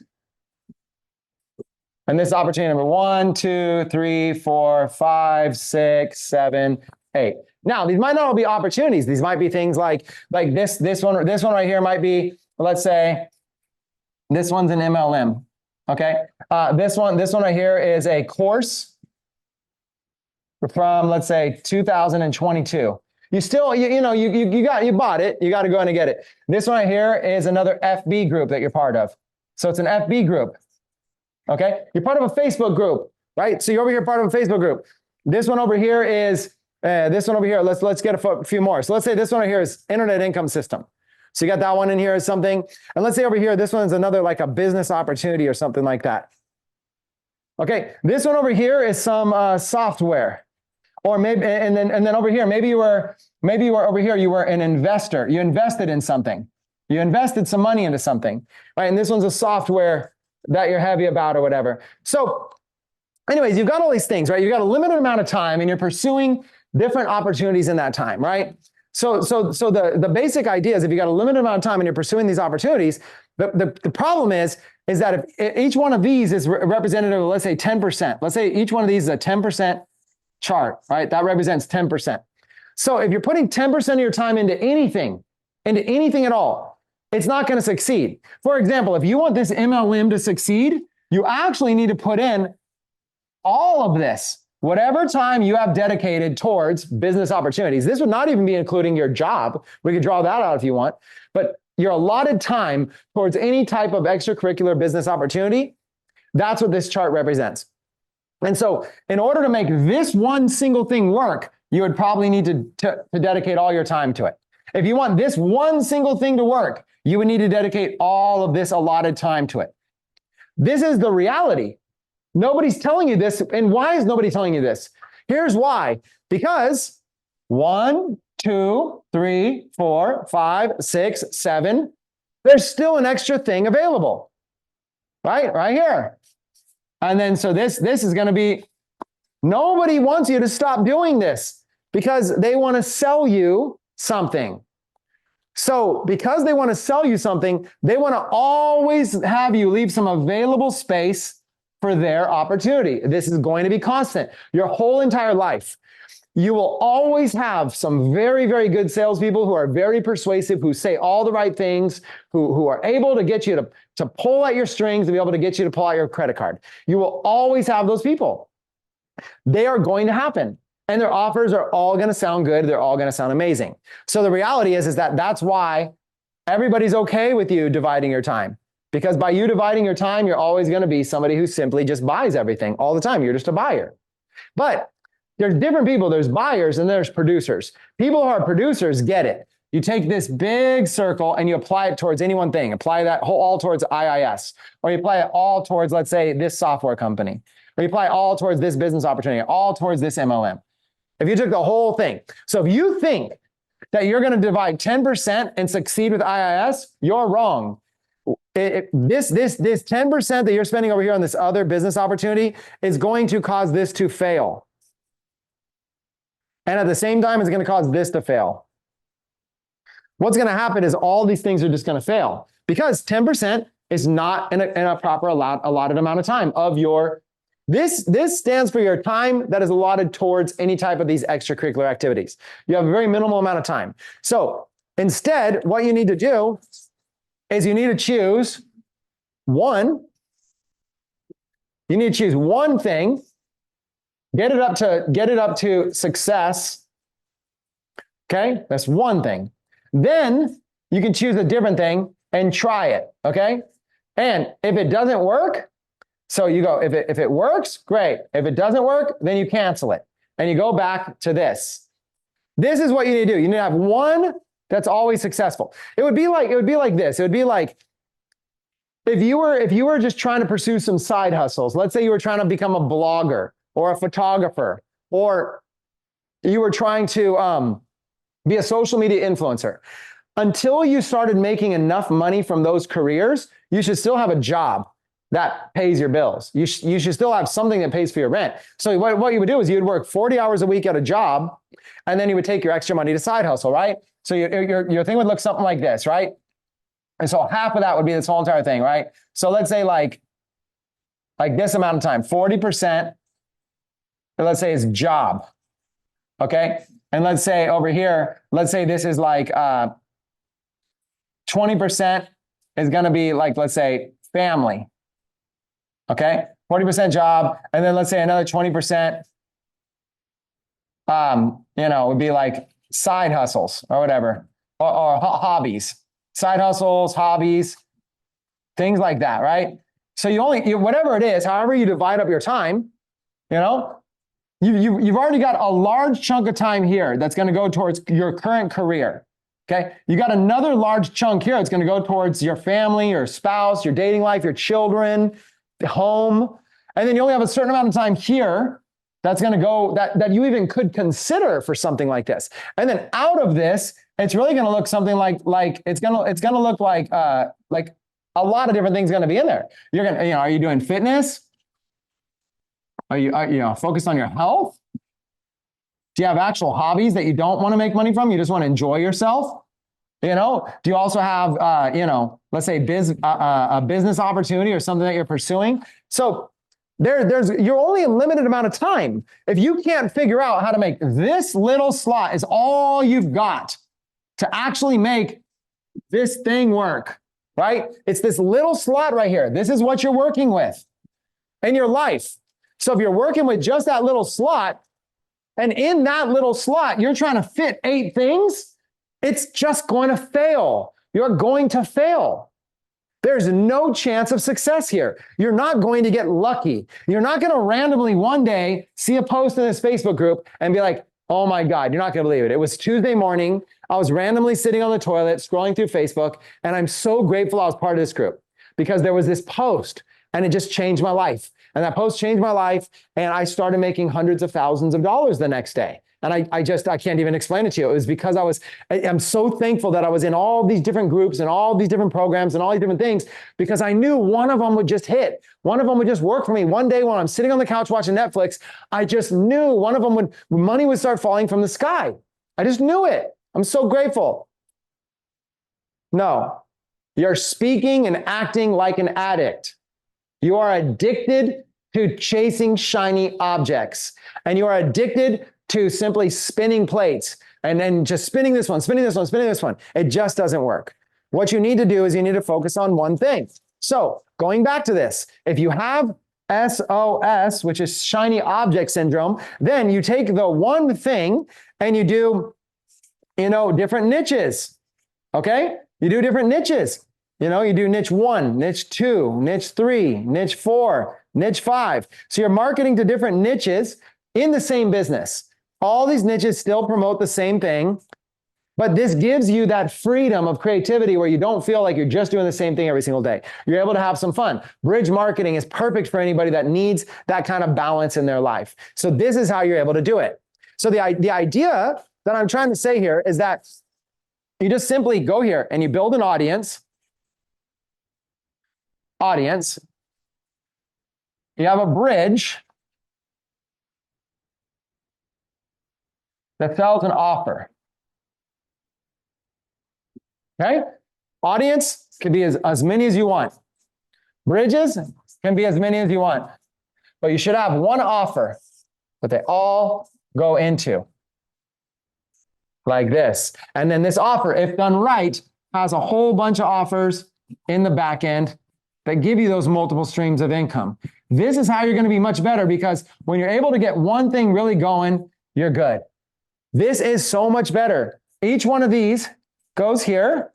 And this is opportunity number 1, 2, 3, 4, 5, 6, 7, 8. Now, these might not all be opportunities. These might be things like this one right here might be, let's say, this one's an MLM. Okay. This one right here is a course from, let's say, 2022. You still, you bought it. You got to go in and get it. This one right here is another FB group that you're part of. So it's an FB group. Okay. You're part of a Facebook group, right? So you're over here part of a Facebook group. This one over here is, this one over here. Let's get a few more. So let's say this one right here is internet income system. So you got that one in here as something. And let's say over here, this one's another like a business opportunity or something like that. Okay. This one over here is some software. Or maybe, and then over here, maybe you were over here, you were an investor. You invested in something. You invested some money into something, right? And this one's a software that you're heavy about or whatever. So anyways, you've got all these things, right? You've got a limited amount of time and you're pursuing different opportunities in that time, right? So the basic idea is if you got a limited amount of time and you're pursuing these opportunities, the problem is that if each one of these is representative of, let's say 10%, let's say each one of these is a 10% chart, right? That represents 10%. So if you're putting 10% of your time into anything at all, it's not going to succeed. For example, if you want this MLM to succeed, you actually need to put in all of this, whatever time you have dedicated towards business opportunities. This would not even be including your job. We could draw that out if you want, but your allotted time towards any type of extracurricular business opportunity, that's what this chart represents. And so in order to make this one single thing work, you would probably need to dedicate all your time to it. If you want this one single thing to work, you would need to dedicate all of this allotted time to it. This is the reality. Nobody's telling you this. And why is nobody telling you this? Here's why. Because 1, 2, 3, 4, 5, 6, 7, there's still an extra thing available. Right here. And then so this is going to be, nobody wants you to stop doing this because they want to sell you something. So because they want to sell you something, they want to always have you leave some available space for their opportunity. This is going to be constant. Your whole entire life. You will always have some very, very good salespeople who are very persuasive, who say all the right things, who are able to get you to pull at your strings and be able to get you to pull out your credit card. You will always have those people. They are going to happen. And their offers are all going to sound good. They're all going to sound amazing. So the reality is that that's why everybody's okay with you dividing your time. Because by you dividing your time, you're always going to be somebody who simply just buys everything all the time. You're just a buyer. But there's different people. There's buyers and there's producers. People who are producers get it. You take this big circle and you apply it towards any one thing. Apply that all towards IIS. Or you apply it all towards, let's say, this software company. Or you apply it all towards this business opportunity. All towards this MLM. If you took the whole thing. So if you think that you're going to divide 10% and succeed with IIS, you're wrong. This 10% that you're spending over here on this other business opportunity is going to cause this to fail. And at the same time, it's going to cause this to fail. What's going to happen is all these things are just going to fail because 10% is not in a proper allotted amount of time of your. This stands for your time that is allotted towards any type of these extracurricular activities. You have a very minimal amount of time. So instead, what you need to do is you need to choose one. You need to choose one thing, get it up to success. Okay, that's one thing. Then you can choose a different thing and try it. Okay, and if it doesn't work. So you go, if it works, great. If it doesn't work, then you cancel it. And you go back to this. This is what you need to do. You need to have one that's always successful. It would be like this. It would be like if you were just trying to pursue some side hustles. Let's say you were trying to become a blogger or a photographer, or you were trying to be a social media influencer. Until you started making enough money from those careers, you should still have a job that pays your bills. You should still have something that pays for your rent. So what you would do is you would work 40 hours a week at a job, and then you would take your extra money to side hustle, right? So your thing would look something like this, right? And so half of that would be this whole entire thing, right? So let's say like this amount of time, 40%, let's say is job, okay? And let's say over here, let's say this is like 20% is gonna be like, let's say family. Okay, 40% job, and then let's say another 20%, would be like side hustles or whatever, or hobbies, side hustles, hobbies, things like that, right? So whatever it is, however you divide up your time, you've already got a large chunk of time here that's going to go towards your current career. Okay, you got another large chunk here that's going to go towards your family, your spouse, your dating life, your children, home, and then you only have a certain amount of time here that's going to go that you even could consider for something like this. And then out of this, it's really going to look something like it's going to look like a lot of different things going to be in there. You're going to, are you doing fitness? Are you focused on your health? Do you have actual hobbies that you don't want to make money from? You just want to enjoy yourself? Do you also have, let's say a business opportunity or something that you're pursuing? So you're only a limited amount of time. If you can't figure out how to make this little slot is all you've got to actually make this thing work, right? It's this little slot right here. This is what you're working with in your life. So if you're working with just that little slot, and in that little slot, you're trying to fit 8 things, it's just going to fail. You're going to fail. There's no chance of success here. You're not going to get lucky. You're not going to randomly one day see a post in this Facebook group and be like, Oh my God, you're not going to believe it. It was Tuesday morning. I was randomly sitting on the toilet, scrolling through Facebook, and I'm so grateful I was part of this group because there was this post and it just changed my life. And that post changed my life, and I started making hundreds of thousands of dollars the next day. And I can't even explain it to you. It was because I'm so thankful that I was in all these different groups and all these different programs and all these different things, because I knew one of them would just hit. One of them would just work for me. One day when I'm sitting on the couch watching Netflix, I just knew one of them money would start falling from the sky. I just knew it. I'm so grateful. No, you're speaking and acting like an addict. You are addicted to chasing shiny objects, and you are addicted to simply spinning plates and then just spinning this one, spinning this one, spinning this one. It just doesn't work. What you need to do is you need to focus on one thing. So going back to this, if you have SOS, which is shiny object syndrome, then you take the one thing and you do, different niches. Okay? You do different niches. You do niche 1, niche 2, niche 3, niche 4, niche 5. So you're marketing to different niches in the same business. All these niches still promote the same thing, but this gives you that freedom of creativity where you don't feel like you're just doing the same thing every single day. You're able to have some fun. Bridge marketing is perfect for anybody that needs that kind of balance in their life. So this is how you're able to do it. So the idea that I'm trying to say here is that you just simply go here and you build an audience. You have a bridge that sells an offer. Okay? Audience can be as many as you want. Bridges can be as many as you want. But you should have one offer that they all go into. Like this. And then this offer, if done right, has a whole bunch of offers in the back end that give you those multiple streams of income. This is how you're going to be much better, because when you're able to get one thing really going, you're good. This is so much better. Each one of these goes here.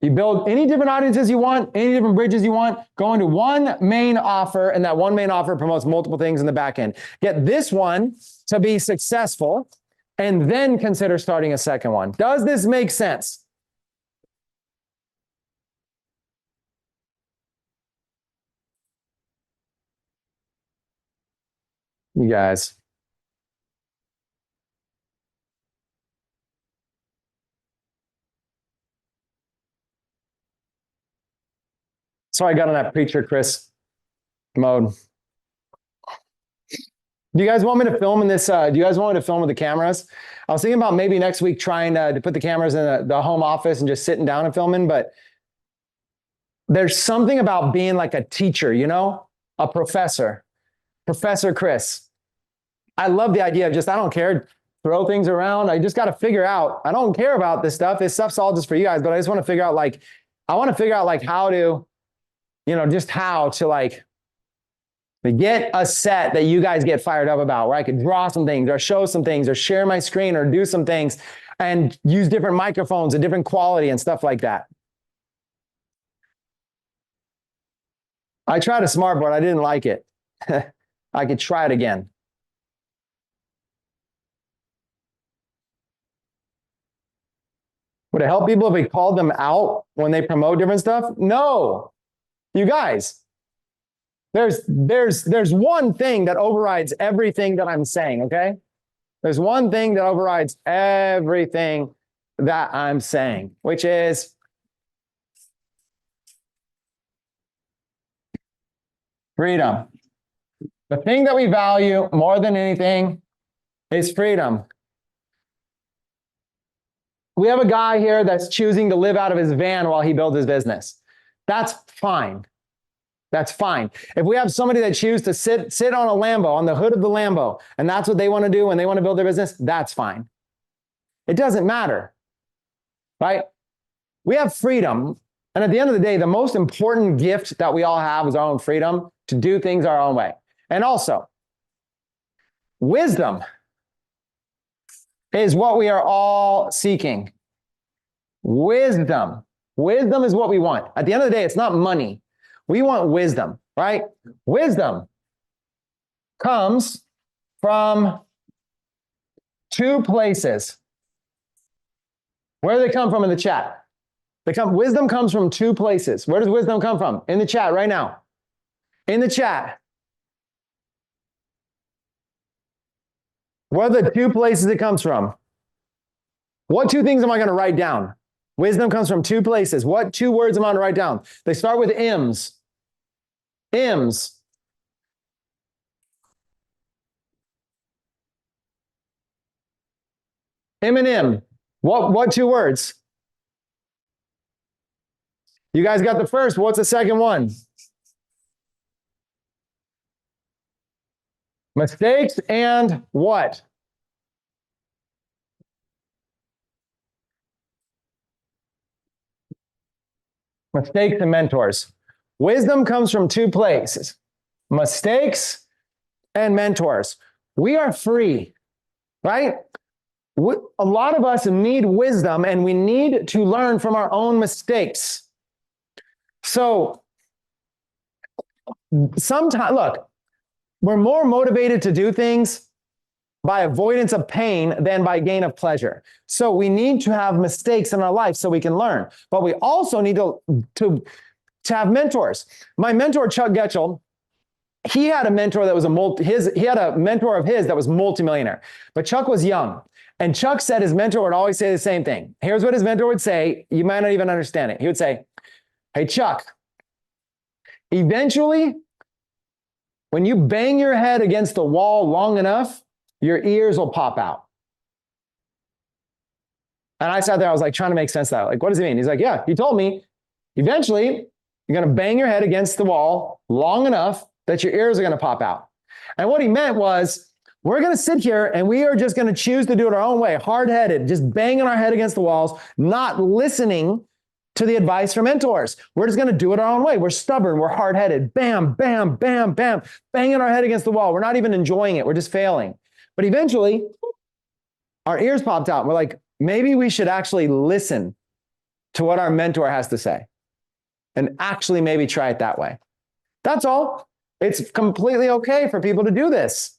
You build any different audiences you want, any different bridges you want, go into one main offer, and that one main offer promotes multiple things in the back end. Get this one to be successful, and then consider starting a second one. Does this make sense? You guys. So I got on that preacher Chris mode. Do you guys want me to film in this? Do you guys want me to film with the cameras? I was thinking about maybe next week trying to put the cameras in the home office and just sitting down and filming, but there's something about being like a teacher, a professor, Professor Chris. I love the idea of just, I don't care, throw things around. I just got to figure out, I don't care about this stuff. This stuff's all just for you guys, but I just want to figure out how to, just how to get a set that you guys get fired up about, where I could draw some things or show some things or share my screen or do some things and use different microphones and different quality and stuff like that. I tried a smartboard. I didn't like it. I could try it again. Would it help people if we called them out when they promote different stuff? No. You guys, there's one thing that overrides everything that I'm saying, okay? There's one thing that overrides everything that I'm saying, which is freedom. The thing that we value more than anything is freedom. We have a guy here that's choosing to live out of his van while he builds his business. That's fine. That's fine. If we have somebody that chooses to sit on a Lambo, on the hood of the Lambo, and that's what they want to do when they want to build their business, that's fine. It doesn't matter, right? We have freedom. And at the end of the day, the most important gift that we all have is our own freedom to do things our own way. And also, wisdom is what we are all seeking. Wisdom. Wisdom is what we want. At the end of the day, it's not money. We want wisdom, right? Wisdom comes from two places. Where do they come from in the chat? Wisdom comes from two places. Where does wisdom come from? In the chat right now. In the chat. What are the two places it comes from? What two things am I going to write down? Wisdom comes from two places. What two words am I going to write down? They start with M's. M's. M and M. What two words? You guys got the first. What's the second one? Mistakes and what? Mistakes and mentors. Wisdom comes from two places. Mistakes and mentors. We are free, right? A lot of us need wisdom and we need to learn from our own mistakes. So sometimes, look, we're more motivated to do things by avoidance of pain than by gain of pleasure. So we need to have mistakes in our life so we can learn. But we also need to have mentors. My mentor, Chuck Getchell, he had a mentor that was he had a mentor of his that was multimillionaire. But Chuck was young. And Chuck said his mentor would always say the same thing. Here's what his mentor would say. You might not even understand it. He would say, hey, Chuck, eventually, when you bang your head against the wall long enough, your ears will pop out. And I sat there, I was like trying to make sense of that. Like, what does he mean? He's like, yeah, he told me, eventually, you're going to bang your head against the wall long enough that your ears are going to pop out. And what he meant was, we're going to sit here and we are just going to choose to do it our own way, hard-headed, just banging our head against the walls, not listening to the advice from mentors. We're just going to do it our own way. We're stubborn. We're hard-headed. Bam, bam, bam, bam, banging our head against the wall. We're not even enjoying it. We're just failing. But eventually, our ears popped out. We're like, maybe we should actually listen to what our mentor has to say and actually maybe try it that way. That's all. It's completely okay for people to do this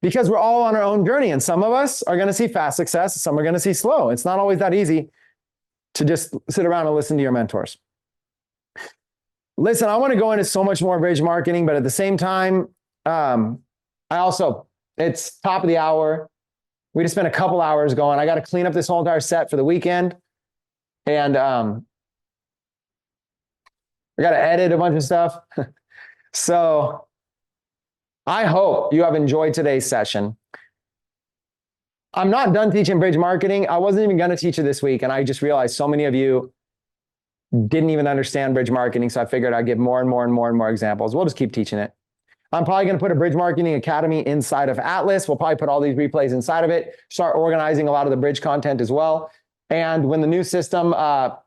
because we're all on our own journey. And some of us are going to see fast success. Some are going to see slow. It's not always that easy to just sit around and listen to your mentors. Listen, I want to go into so much more bridge marketing, but at the same time, it's top of the hour. We just spent a couple hours going. I got to clean up this whole entire set for the weekend. And I got to edit a bunch of stuff. So I hope you have enjoyed today's session. I'm not done teaching bridge marketing. I wasn't even going to teach it this week. And I just realized so many of you didn't even understand bridge marketing. So I figured I'd give more and more and more and more examples. We'll just keep teaching it. I'm probably going to put a bridge marketing academy inside of Atlas. We'll probably put all these replays inside of it, start organizing a lot of the bridge content as well. And when the new system, the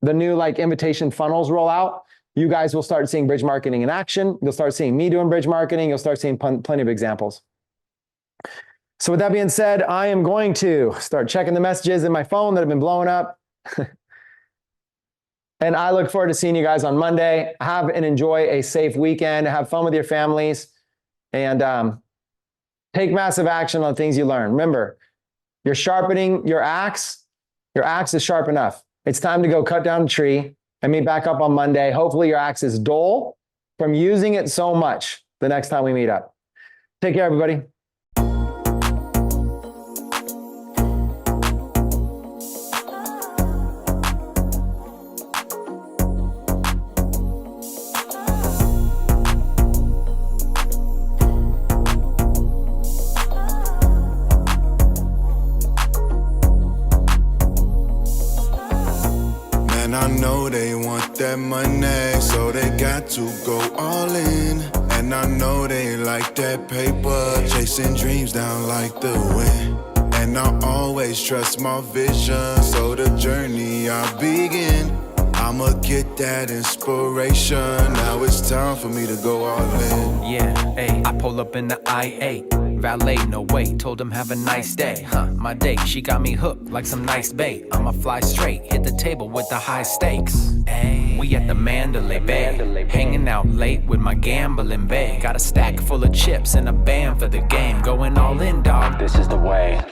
new invitation funnels roll out, you guys will start seeing bridge marketing in action. You'll start seeing me doing bridge marketing. You'll start seeing plenty of examples. So with that being said, I am going to start checking the messages in my phone that have been blowing up. And I look forward to seeing you guys on Monday. Have and enjoy a safe weekend. Have fun with your families. And take massive action on things you learn. Remember, you're sharpening your axe. Your axe is sharp enough. It's time to go cut down a tree and meet back up on Monday. Hopefully your axe is dull from using it so much the next time we meet up. Take care, everybody. That money, so they got to go all in. And I know they like that paper, chasing dreams down like the wind. And I always trust my vision, so the journey I begin. I'ma get that inspiration. Now it's time for me to go all in. Yeah, ayy, I pull up in the IA. Valet, no way, told him have a nice day. My date, she got me hooked like some nice bait. I'ma fly straight, hit the table with the high stakes. We at the Mandalay Bay, hanging out late with my gambling bae. Got a stack full of chips and a band for the game. Going all in, dog, this is the way.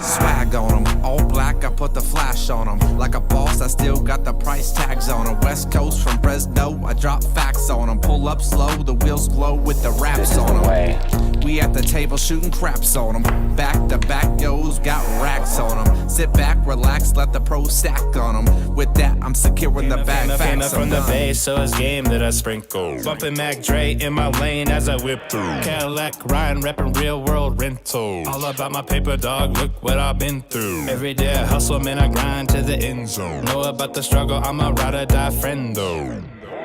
Swag on them, all black, I put the flash on them. Like a boss, I still got the price tags on them. West Coast from Fresno, I drop facts on them. Pull up slow, the wheels glow with the raps on them. We at the table shooting craps on them. Back to back, yo's got racks on them. Sit back, relax, let the pros stack on them. With that, I'm securing the bag facts from the base, so it's game that I sprinkle. Bumping Mac Dre in my lane as I whip through. Cadillac, Ryan, reppin' real world rental. All about my paper, dog, look what I've been through. Every day I hustle, man, I grind to the end zone. Know about the struggle, I'm a ride or die friend though.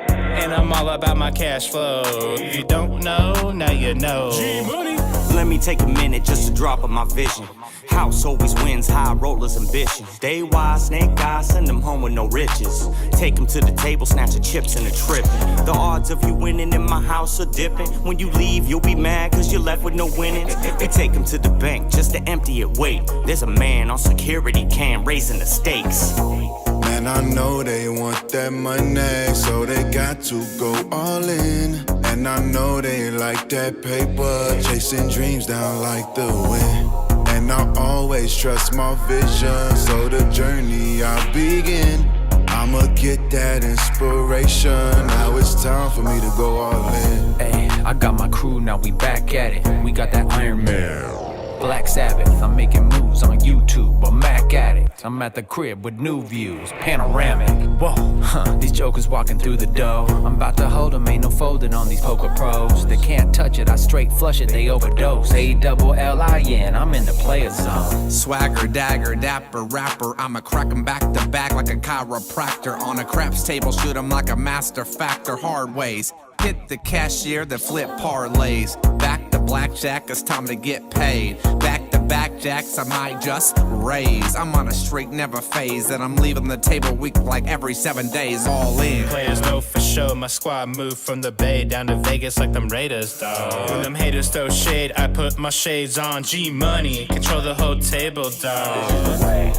And I'm all about my cash flow. If you don't know, now you know. G-Money. Let me take a minute just to drop of my vision. House always wins, high rollers ambition. Day wise, snake eyes, send them home with no riches. Take them to the table, snatch the chips and a trippin'. The odds of you winning in my house are dipping. When you leave, you'll be mad cause you're left with no winnings. We take them to the bank just to empty it. Wait, there's a man on security cam raising the stakes. Man, I know they want that money, so they got to go all in. And I know they like that paper, chasing dreams down like the wind. And I always trust my vision, so the journey I begin, I'ma get that inspiration. Now it's time for me to go all in. Hey, I got my crew, now we back at it. We got that Iron Man, Black Sabbath. I'm making moves on YouTube, I'm Mac Addict. I'm at the crib with new views, panoramic. Whoa, these jokers walking through the dough. I'm about to hold them, ain't no folding on these poker pros. They can't touch it, I straight flush it, they overdose. A-double-L-I-N, I'm in the player zone. Swagger, dagger, dapper, rapper. I'ma crack 'em back to back like a chiropractor. On a craps table, shoot 'em like a master factor. Hard ways. Hit the cashier, then flip parlays. Back to blackjack, it's time to get paid. Back to back jacks, I might just raise. I'm on a streak, never phase, and I'm leaving the table weak like every 7 days, all in. Players know for sure, my squad moved from the Bay down to Vegas like them Raiders, dawg. When them haters throw shade, I put my shades on. G-Money, control the whole table, dawg.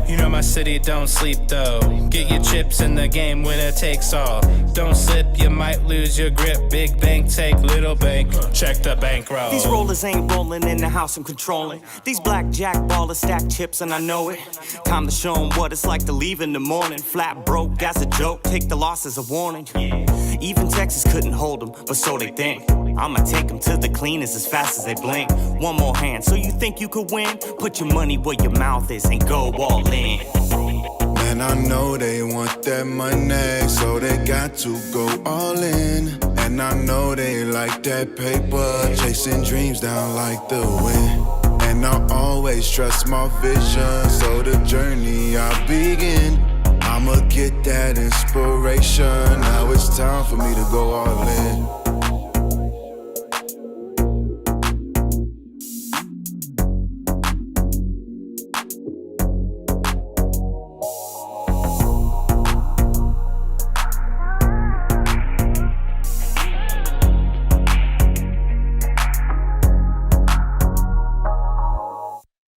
You know my city don't sleep though. Get your chips in the game, winner takes all. Don't slip, you might lose your grip. Big bank, take little bank. Check the bankroll. These rollers ain't rolling in the house I'm controlling. These blackjack ballers stack chips and I know it. Time to show 'em what it's like to leave in the morning. Flat broke as a joke, take the loss as a warning. Even Texas couldn't hold 'em, but so they think. I'ma take 'em to the cleaners as fast as they blink. One more hand, so you think you could win? Put your money where your mouth is and go all in. Man, I know they want that money, so they got to go all in. And I know they like that paper, chasing dreams down like the wind. And I always trust my vision, so the journey I begin, I'ma get that inspiration. Now it's time for me to go all